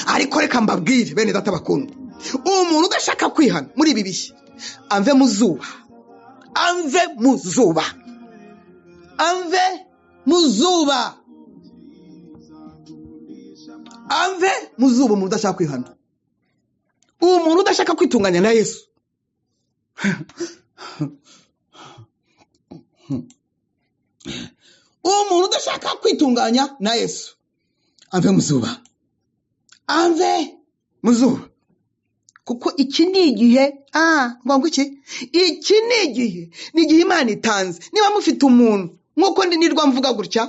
ariko reka mbabwire bene data bakundwa umuntu udashaka kwihana muri ibi bihe ave mu zuba umuntu udashaka kwihana umuntu udashaka kwitunganya na Yesu umuntu udashaka kwitunganya na Yesu ave mu zuba kuko iki ni igihe ngo iki ni igihe Imana itanze niba mufite umuntu nk'uko nirwa mvuga gutya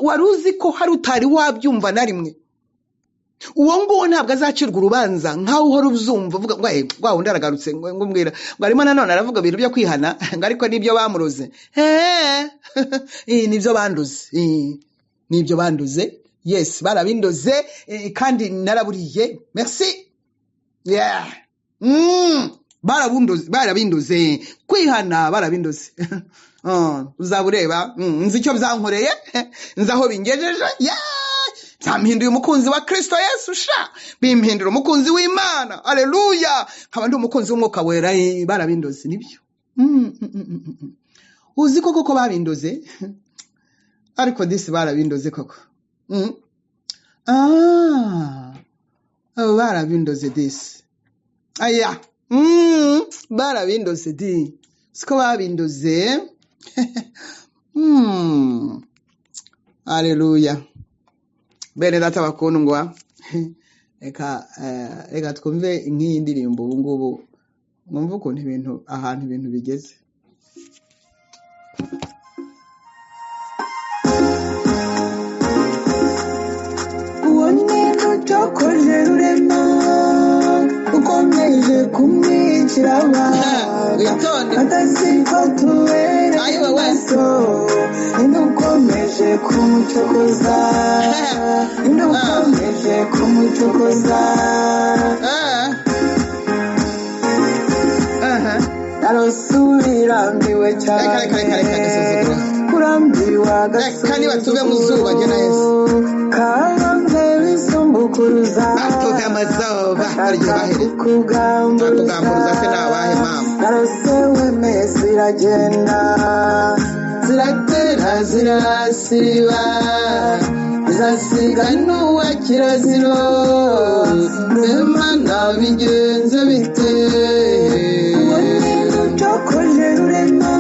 wari uzi ko hari utari wabyumva na rimwe uwo nguwo ntabwo azacirwa urubanza nkaho uhora ubyumva uvuga ngo wundi aragarutse ngo mbwira ngo arimo nanone aravuga ibintu byo kwihana ngo ariko nibyo bamuroze nibyo banduze yes barabindoze kandi naraburiye merci barabindoze kwihana barabindoze uzabureba nzi icyo byankoreye nzi aho bingejeje byampinduye umukunzi wa Kristo Yesu bimpindura umukunzi w'Imana haleluya nkaba ndi umukunzi w'Umwuka Wera barabindoze nibyo uzi koko babindoze ariko disi barabindoze koko barabindoze disi barabindoze di siko babindoze haleluya bene data bakundwa reka twumve nk'iyi ndirimbo ubu ngubu mwumva ukuntu ahantu ibintu bigeze ucokoje rurema ukomeje kumwicira witonde adasifa tubereye maso indi ukomeje kumucokoza indi ukomeje kumucokoza narosubira mbiwe cyane kurambiwe kandi batuve mu zuba jye na Yesu kabanze bisumbukuruza batuve amazuba aryobahere kugamburuza se nabahe mama narose wemeye ziragenda ziratera zirasiba zasiga n'uwa kiraziro mbemana bigenze bite ucokoje rurema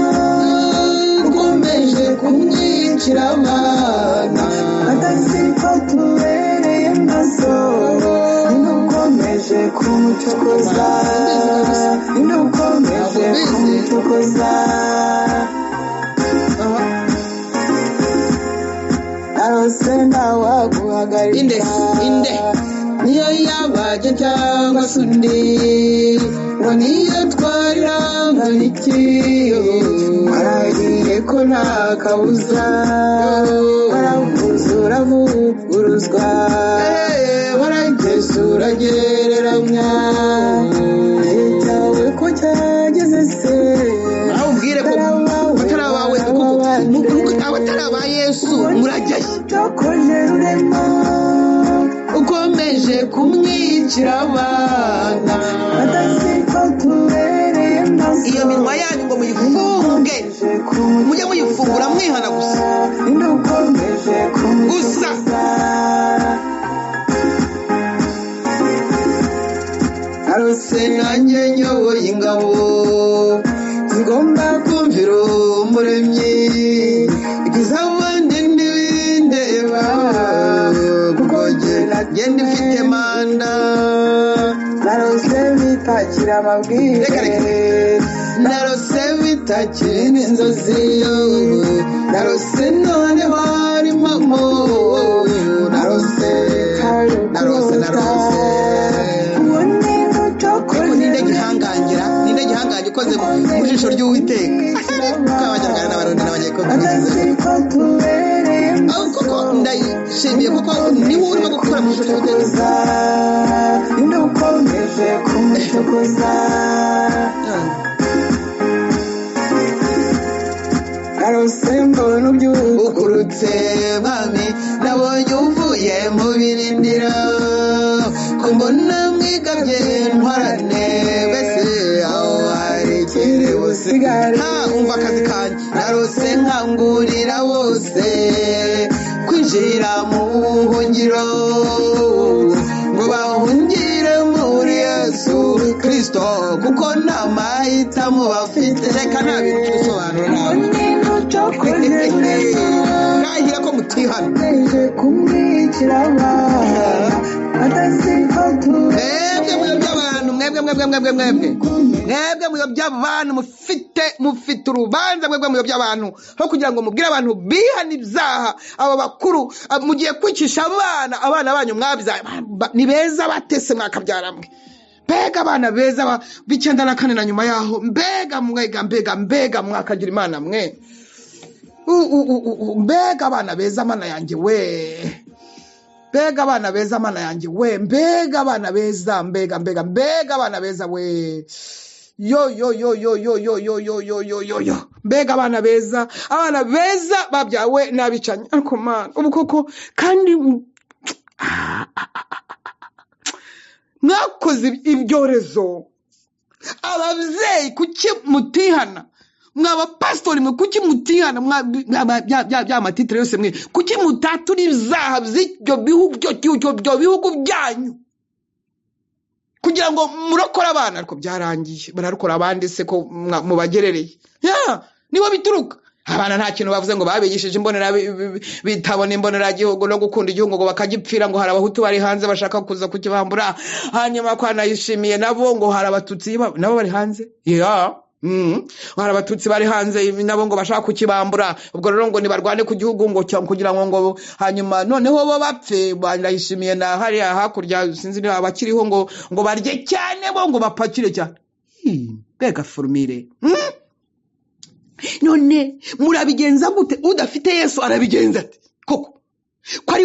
ukomeje kumwicira abana adasifa tubereye maso indi ukomeje kumucokoza indi ukomeje kumucokoza narose nawaguhagarika inde niyo yabaje cyangwa se undi ngo niyo twarirangarikiyo warahiye ko nta kabuza waravuze uravuguruzwa warageze uragereranya cyawe ko cyageze se ubwire ko batarabawe abatara Yesu murajyaye ucokoje rurema ukomeje kumwicira abana adasifa tubereye maso iyo minwa yanyu ngo muyifunge mujye muyifungura mwihana gusa indi ukomeje gusa narose nanjye nyoboye ingabo zigomba kumvira umuremyi ikiza abandi ntibindeba kuko genda ifite manda narose bitakira amabwire narose bitakira n'inzozi narose none hari mamo narose ninde gihangangira ikoze mu jisho ry'Uwiteka kabanyarwanda n'abarundi n'abanyarwanda koko ndayishimiye kuko niwe urimo gukora mu jisho ry'Uwiteka indi ukomeje kumucokoza narose mbona ubyukurutse mwami nabonye uvuye mu birindiro kumbona mwigabye ntwarane mbese aho hari ikiri busigare umva akazi kanjye narose nkangurira bose kwinjira mu buhungiro ngo bahungire muri Yesu Kristo kuko nta mahitamo bafite reka nta bintu by'ubusobanuro nahira ko mutihana kumwicira abana adasifa mwebwe muyobya abantu mufite urubanza mwebwe muyobya abantu aho kugira ngo mubwire abantu bihana ibyaha abo bakuru mugiye kwicisha abana banyu mwabyaye ni beza batese mwakabyaramwe mbega abana beza b'icyenda na kane na nyuma yaho mbega mwakagira imana mwe mbega abana beza mana yanjye we mbega abana beza mana yanjye we mbega abana beza mbega abana beza we yo mbega abana beza babyawe n'abicanye ariko mana ubu koko kandi mwakoze ibyorezo ababyeyi kuki mutihana mwabapasitori mwe kuki mutihana bya matitire yose mwe kuki mutatura ibyaha by'ibyo bihugu byanyu kugira ngo murokore abana ariko byarangiye bararukora abandi se ko mubagerereye nibo bituruka abana nta kintu bavuze ngo babigishije bitabona imboneragihugu no gukunda igihugu ngo bakagipfira ngo hari abahutu bari hanze bashaka kuza kukibambura hanyuma ko anayishimiye nabo ngo hari abatutsi nabo bari hanze hari abatutsi bari hanze nabo ngo bashaka kukibambura, ubwo rero ngo nibarwane ku gihugu ngo kugira ngo hanyuma noneho bo bapfe. Barayishimiye na hariya hakurya sinzi niba bakiriho ngo barye cyane bo ngo bapakire cyane. Bega formire. None murabigenza gute? Udafite Yesu arabigenza ati koko ko ari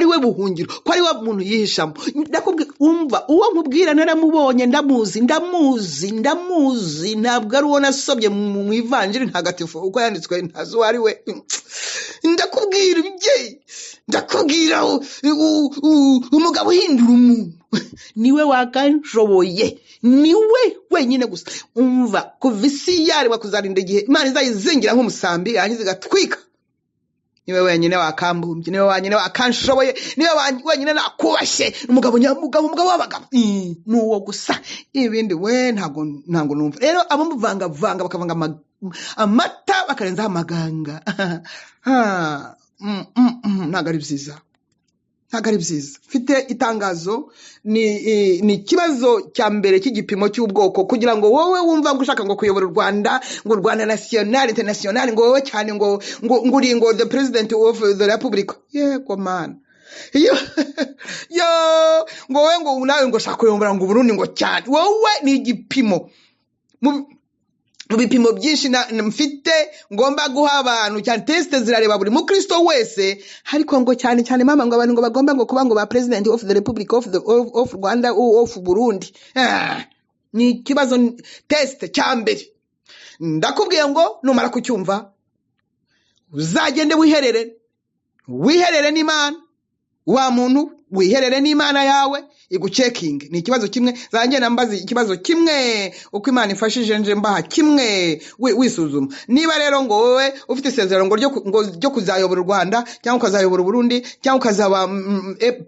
we buhungiro, ko ari we muntu yihishamo. Ndakubwira umva, uwo nkubwira naramubonye, ndamuzi, ntabwo ari uwo nasobye mu ivanjiri ntagatifu uko yanditswe, ntazi uwo ari we. Ndakubwira ibye, ndakubwira umugabo uhindura umuntu niwe wakanshoboye, niwe wenyine gusa. Umva, kuva isi yaremwa kuzarinda igihe Imana izayizingira nk'umusambi yangize igatwika, niwe wenyine wakambumbye, niwe wenyine wakanshoboye, niwe wenyine nakubashye, umugabo w'abagabo, nuwo gusa. Ibindi we ntago numva. Rero abamuvanga bakavanga amata bakarenzaho amaganga. Ntago ari byiza, ntago ari byiza. Mfite itangazo, ni ikibazo cya mbere cy'igipimo cy'ubwoko, kugira ngo wowe wumva ngo ushaka ngo kuyobora u Rwanda, ngo u Rwanda national international, ngo wowe cyane ngo uri ngo the president of the republic. Yego man, yo ngo wowe ngo nawe ngo ushaka kuyobora ngo Burundi ngo cyane, wowe ni igipimo mu bipimo byinshi mfite ngomba guha abantu cyane. Test zirareba buri mukristo wese, ariko ngo cyane mama ngo abantu ngo bagomba ngo kuba ngo ba president of the republic of Rwanda of Burundi. Ni kibazo test cyambere. Ndakubwiye ngo numara kucyumva uzagende wiherere n'Imana, wa muntu wiherere n'Imana yawe iguchecking. Ni ikibazo kimwe zanjye nambazi, ikibazo kimwe uko Imana ifashije nje mbaha kimwe wisuzuma. Niba rero ngo wowe ufite isezerano ryo kuzayobora u Rwanda, cyangwa ukazayobora Burundi, cyangwa ukazaba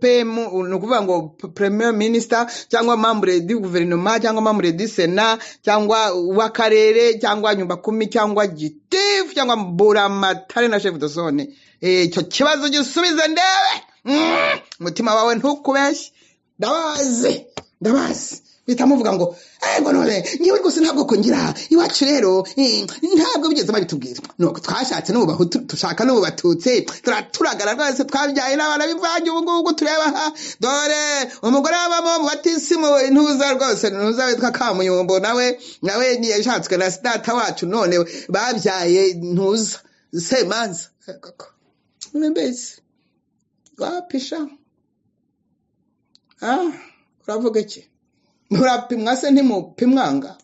PM, no kuvuga ngo premier minister, cyangwa membre du gouvernement, cyangwa membre du Sénat, cyangwa w'akarere, cyangwa nyumba kumi, cyangwa gitifu, cyangwa mburamatare na chef de zone, icyo kibazo gisubize ndewe. Mutima wawe ntukubeshye, ndabazi bitamuvuga ngo ngo none ngiye rwose ntabwo ko ngira iwacu rero ntabwo bigeze babitubwira. Nuko twashatse no bahutu tushaka no batutse turagara rwose, twabyaye n'abana bivanye ubu ngubu tureba dore umugore w'abamo mu batisimu ntuza rwose, ntuza witwa Kamuyombo, nawe ni yashatswe na data wacu, none babyaye ntuza Semanza. Mbese wapisha uravuga iki? Nturapimwa se ntimupimwanga?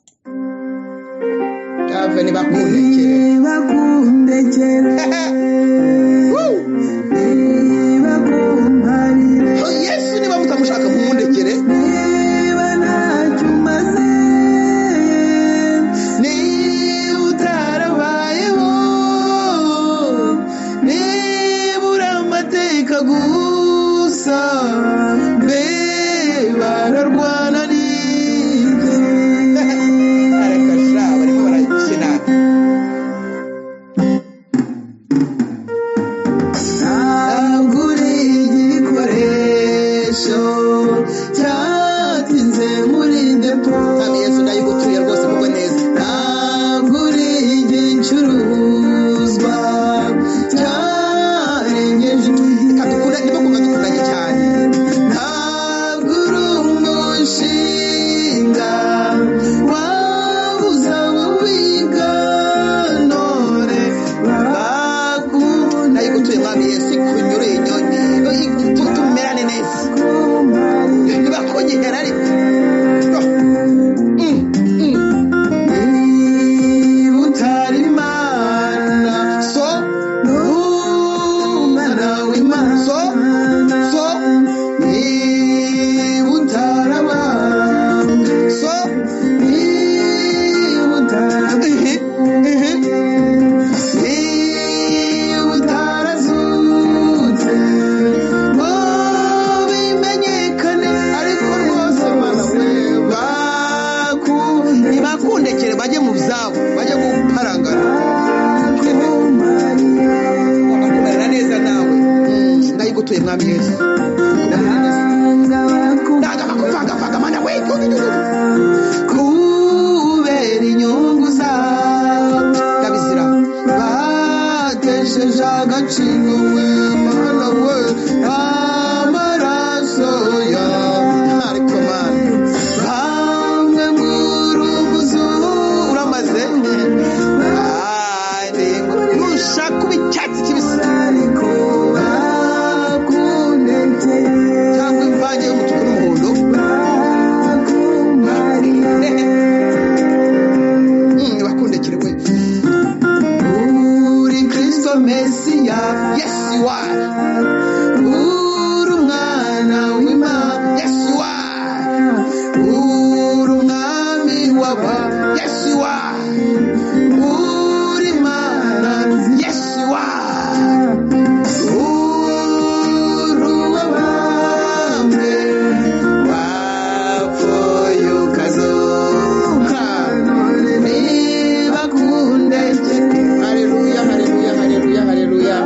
Yave nibakundekere Yesu niba mutamushaka mumundekere, niba ntacyo umaze, niba utarabayeho, nibura amateka gusa, bararwana n'ibye. Arekasha barimo barakina. wahesheje agaciro we mana we amaraso yawe ariko mana bamwe ngurubuzo uramaze nushaka kuba icyatsi kibisi ariko bakundekeye cyangwa imvange y'umutuku n'umuhondo bakundekere we uri Kristo Mesiya yes you are uri umwana w'Imana yes you are uri umwami w'aba yes you are uri Imana yes you are uri uwabambwe wapfuye ukazuka nibakundekere haleluya haleluya haleluya haleluya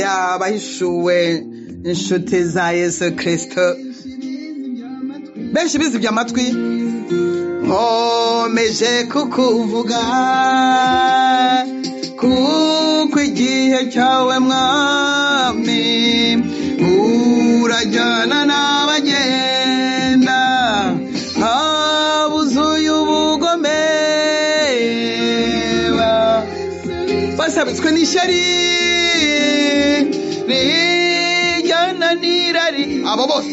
yabahishuwe inshuti za Yesu Kristo benshi bizibye amatwi nkomeje kukuvuga kuko igihe cyawe mwami urajyana n'abagenda habuzuye ubugome basabitswe n'ishyari rijyana n'irari abo bose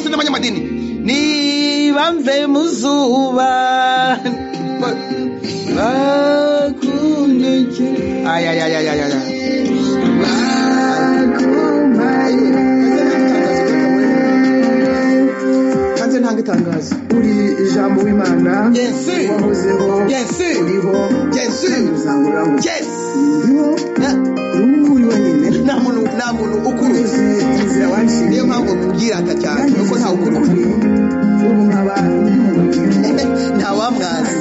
n'abanyamadini niba mve mu zuba bakundekere ayayayayaya hanze ntanga itangazo uri ijambo w'Imana wahozeho uriho uzahuraho uri wenyine nta muntu ukuruzi inzira waciye niyo mpamvu mubwirata cyane nuko ntawe ukuruzi ubu nkaba ntawamwazi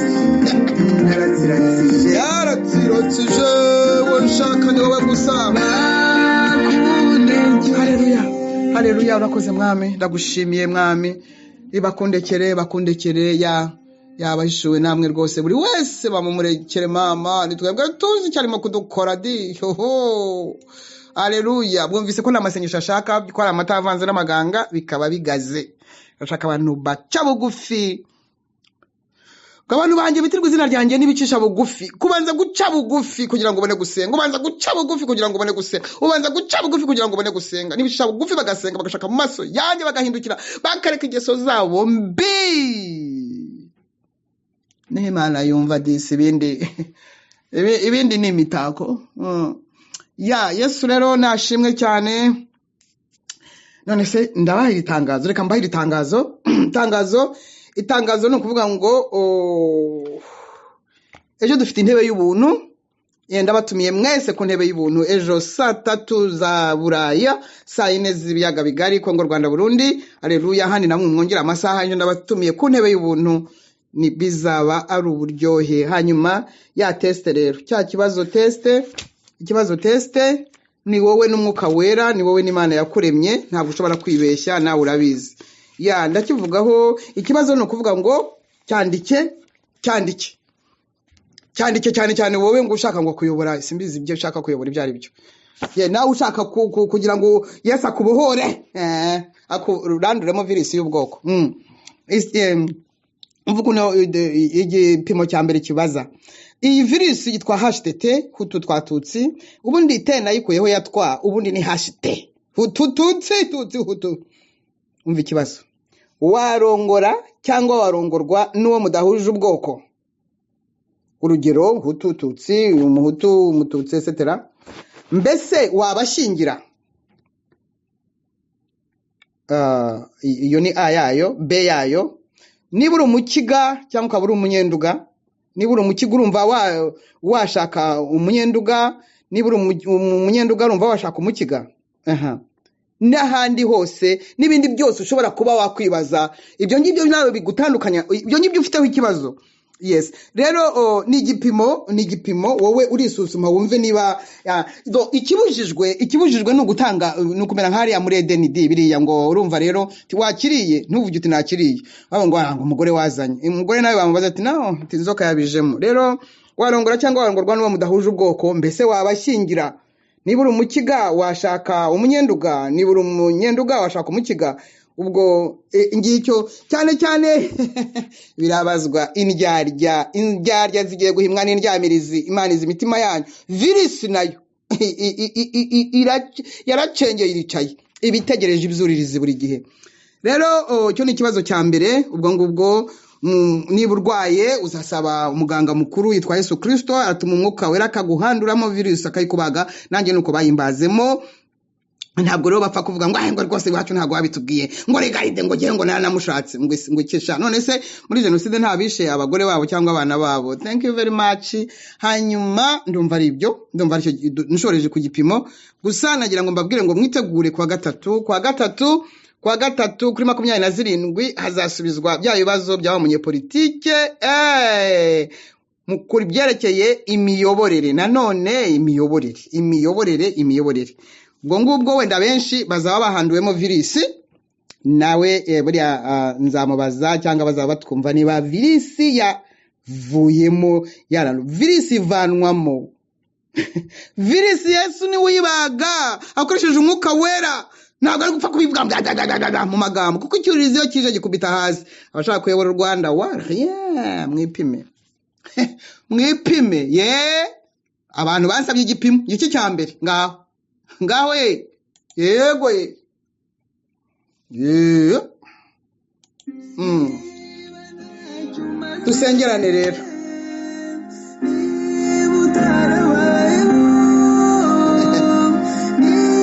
yaratsirotije wanshaka ni wowe gusa haleluya haleluya urakoze mwami ndagushimiye mwami bakundekere yabahishuwe namwe rwose buri wese bamumurekere mama nitwebwe tuzi cyarimo kudukora di hoho haleluya bwumvise ko namasengesho ashaka ko ari amata avanze n'amaganga bikaba bigaze ashaka abantu baca bugufi abantu banje bitirwa izina ryanjye nibicisha bugufi kubanza guca bugufi kugira ngo ubone gusenga ubanza guca bugufi kugira ngo ubone gusenga ubanza guca bugufi kugira ngo ubone gusenga nibicisha bugufi bagasenga bagashaka mu maso yanjye bagahindukira bakareka ingeso zabo mbi n'Imana yumva disi ibindi ni imitako Yesu rero nashimwe cyane none se ndabaha itangazo reka mbaha itangazo itangazo ni ukuvuga ngo ejo dufite intebe y'ubuntu yenda batumiye mwese ku ntebe y'ubuntu ejo saa 3 za Buraya saa 4 z'ibiyaga bigari Kongo Rwanda Burundi haleluya handi namwe mwongera amasaha ejo ndabatumiye ku ntebe y'ubuntu ni bizaba ari uburyohe hanyuma ya teste rero cya ikibazo teste ni wowe n'umwuka wera ni wowe n'Imana yakuremye ntabwo ushobora kwibeshya nawe urabizi ndakivugaho ikibazo no kuvuga ngo cyandike cyane wowe ngo ushaka ngo kuyobora simbizi ibyo ushaka kuyobora ibyo ari byo nawe ushaka kugira ngo Yesu akubohore akuranduremo virus y'ubwoko mvuga igipimo cya mbere kibaza iyi virus yitwa HTT hutu twatutsi ubundi te nayikuyeho yatwa ubundi ni HT hutu umva ikibazo warongora cyangwa warongorwa n'uwo mudahuje ubwoko urugero hutu tutsi umuhutu umututsi etc mbese wabashingira iyo ni A yayo B yayo niba uri umukiga cyangwa ukaba uri umunyenduga niba uri umukiga urumva washaka umunyenduga niba uri umunyenduga urumva washaka umukiga n'ahandi hose n'ibindi byose ushobora kuba wakwibaza ibyo ngibyo nawe bigutandukanya ibyo ngibyo ufiteho ikibazo yes rero ni igipimo wowe urisuzuma wumve niba ikibujijwe no gutanga no kumera nk'ari ya muri Eden D biriya ngo urumva rero wakiriye ntuvuge uti nakiriye baba ngo umugore wazanye umugore nawe bamubaza ati no inzoka yabijemo rero warongora cyangwa warongorwa n'uwo mudahuje ubwoko, mbese wabashyingira. Niba uri umukiga washaka umunyenduga, niba uri umunyenduga washaka umukiga. Ubwo ngicyo cyane cyane birabazwa. Indyarya zigiye guhimwa n'indyamirizi, Imana izi imitima yanyu. Virisi nayo yaracengeye iricaye, ibitegereje ibizuririzi buri gihe. Rero cyo ni ikibazo cya mbere. Ubwo ngubwo niba urwaye uzasaba umuganga mukuru yitwa Yesu Kristo, atuma umwuka wera akaguhanduramo virus akayikubaga. Nanjye nuko bayimbazemo. Ntabwo rero bapfa kuvuga ngo rwose iwacu ntabwo wabitubwiye, ngo regaride ngo gihe ngo nanamushatse ngo kesha. None se muri jenoside ntabishe abagore babo cyangwa abana babo? Thank you very much. Hanyuma ndumva ari ibyo, ndumva aricyo nishoreje ku gipimo. Gusa nagira ngo mbabwire ngo mwitegure kwa gatatu kuri 27 hazasubizwa bya bibazo by'aba munyepolitike mukuri byerekeye imiyoborere. Nanone imiyoborere. Ubwo ngubwo wenda benshi bazaba bahanduwemo virisi, nawe buriya nzamubaza cyangwa bazaba batwumva niba virisi yavuyemo virisi ivanwamo. Virisi Yesu ni uyibaga akoresheje umwuka wera, ntabwo ari gupfa kubivuga mu magambo, kuko icyuririzi iyo kije gikubita hasi. Abashaka kuyobora u Rwanda mwipime abantu bansabye igipimo iki cya mbere ngaho yego dusengerane rero.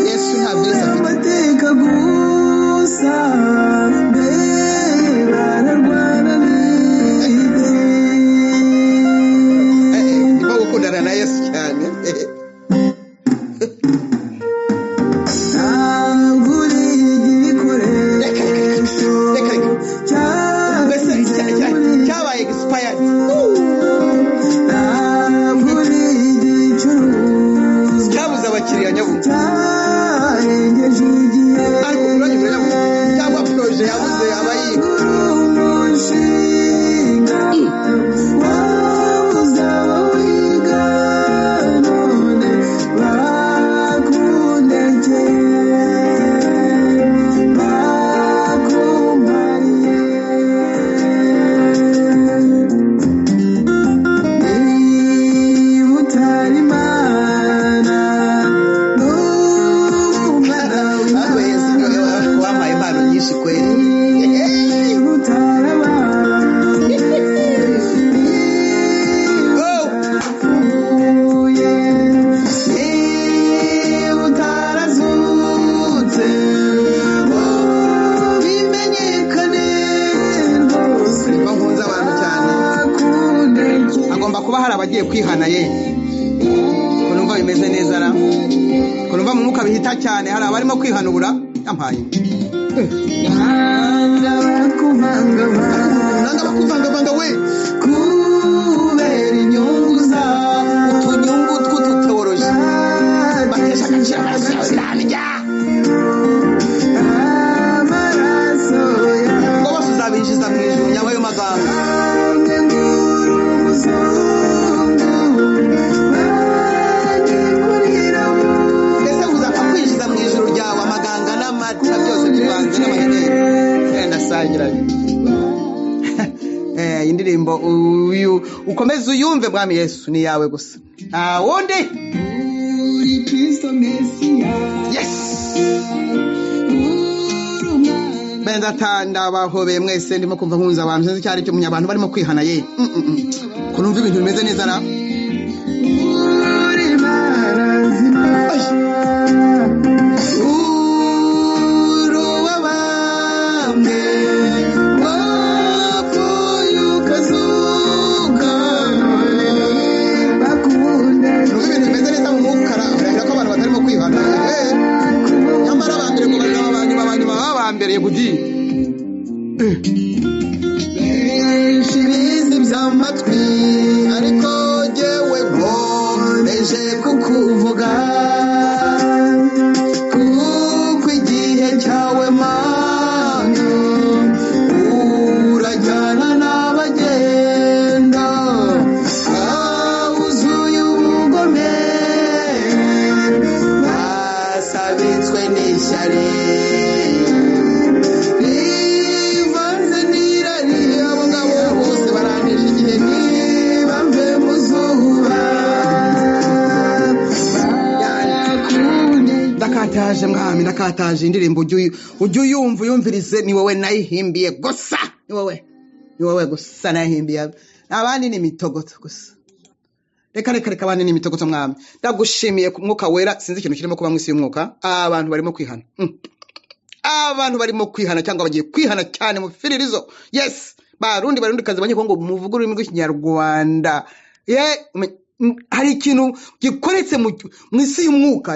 Yesu nta virisi afite. Ndimo gukundana na Yesu cyane. Cyabaye expired. Cyabuze abakiriya nyabuze. Ariko uranyura cyangwa proje yabuze abayiga. Abagiye kwihana ko numva bimeze neza ra, ko numva mu mwuka bihita cyane. Hari abarimo kwihanura yampaye nanga bakuvanga we kubera inyungu za utunyungu tw'ututeoloji batesha agaciro barasiranja ngo bose uzabinjiza mu ijuru nyabayo magambo. Indirimbo uyu ukomeze uyumve mwami Yesu ni yawe gusa nta wundi. Uri Kristo Mesia. Yes. Benda tanda bahobeye mwese, ndimo kumva nkunza abantu sinzi cyari cyo munyabantu barimo kwihana ko numva ibintu bimeze neza na uri marazima. Mbere gudi shirizi by'amatwi ariko jewe nkomeje kukuvuga kuko igihe cyawe Mana urajyana n'abagenda ndakataje mwami ndakataje indirimbo ujye uyumva uyumvirize ni wowe nayihimbiye gusa ni wowe gusa nayihimbiye abandi ni imitogoto gusa reka abandi ni imitogoto mwami ndagushimiye ku mwuka wera sinzi ikintu kirimo kuba mu isi y'umwuka abantu barimo kwihana abantu barimo kwihana cyangwa bagiye kwihana cyane mu firirizo yes barundi kazi banyekongo muvuga ururimi rw'ikinyarwanda hari ikintu gikoretse mu isi y'umwuka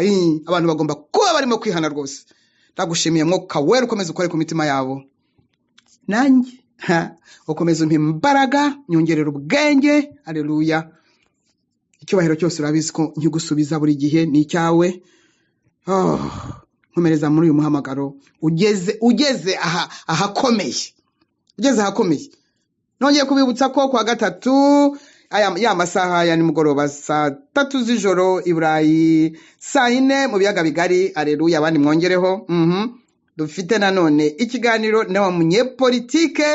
abantu bagomba kuba barimo kwihana rwose ndagushimiye mwuka wera ukomeza ukore ku mitima yabo nanjye ukomeza umpa imbaraga nyongerera ubwenge haleluya icyubahiro cyose urabizi ko nkigusubiza buri gihe ni icyawe nkomereza muri uyu muhamagaro ugeze ahakomeye nongeye kubibutsa ko kwa gatatu ya masaha ya nimugoroba saa 3 z'ijoro i Burayi saa 4 mu biyaga bigari haleluya abandi mwongereho dufite nanone ikiganiro na munyepolitike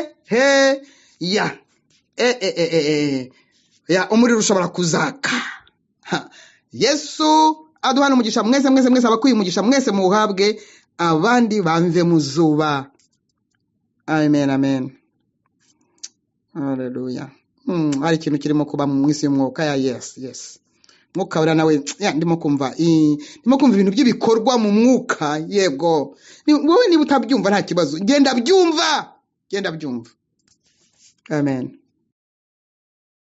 umuriro ushobora kuzaka Yesu aduhana umugisha mwese abakwiye umugisha mwese mu buhabwe abandi bamve mu zuba amen haleluya hari ikintu kirimo kuba mu isi y'umwuka yes mwuka wera nawe ndimo kumva ibintu by'ibikorwa mu mwuka yego wowe niba utabyumva nta kibazo genda byumva amen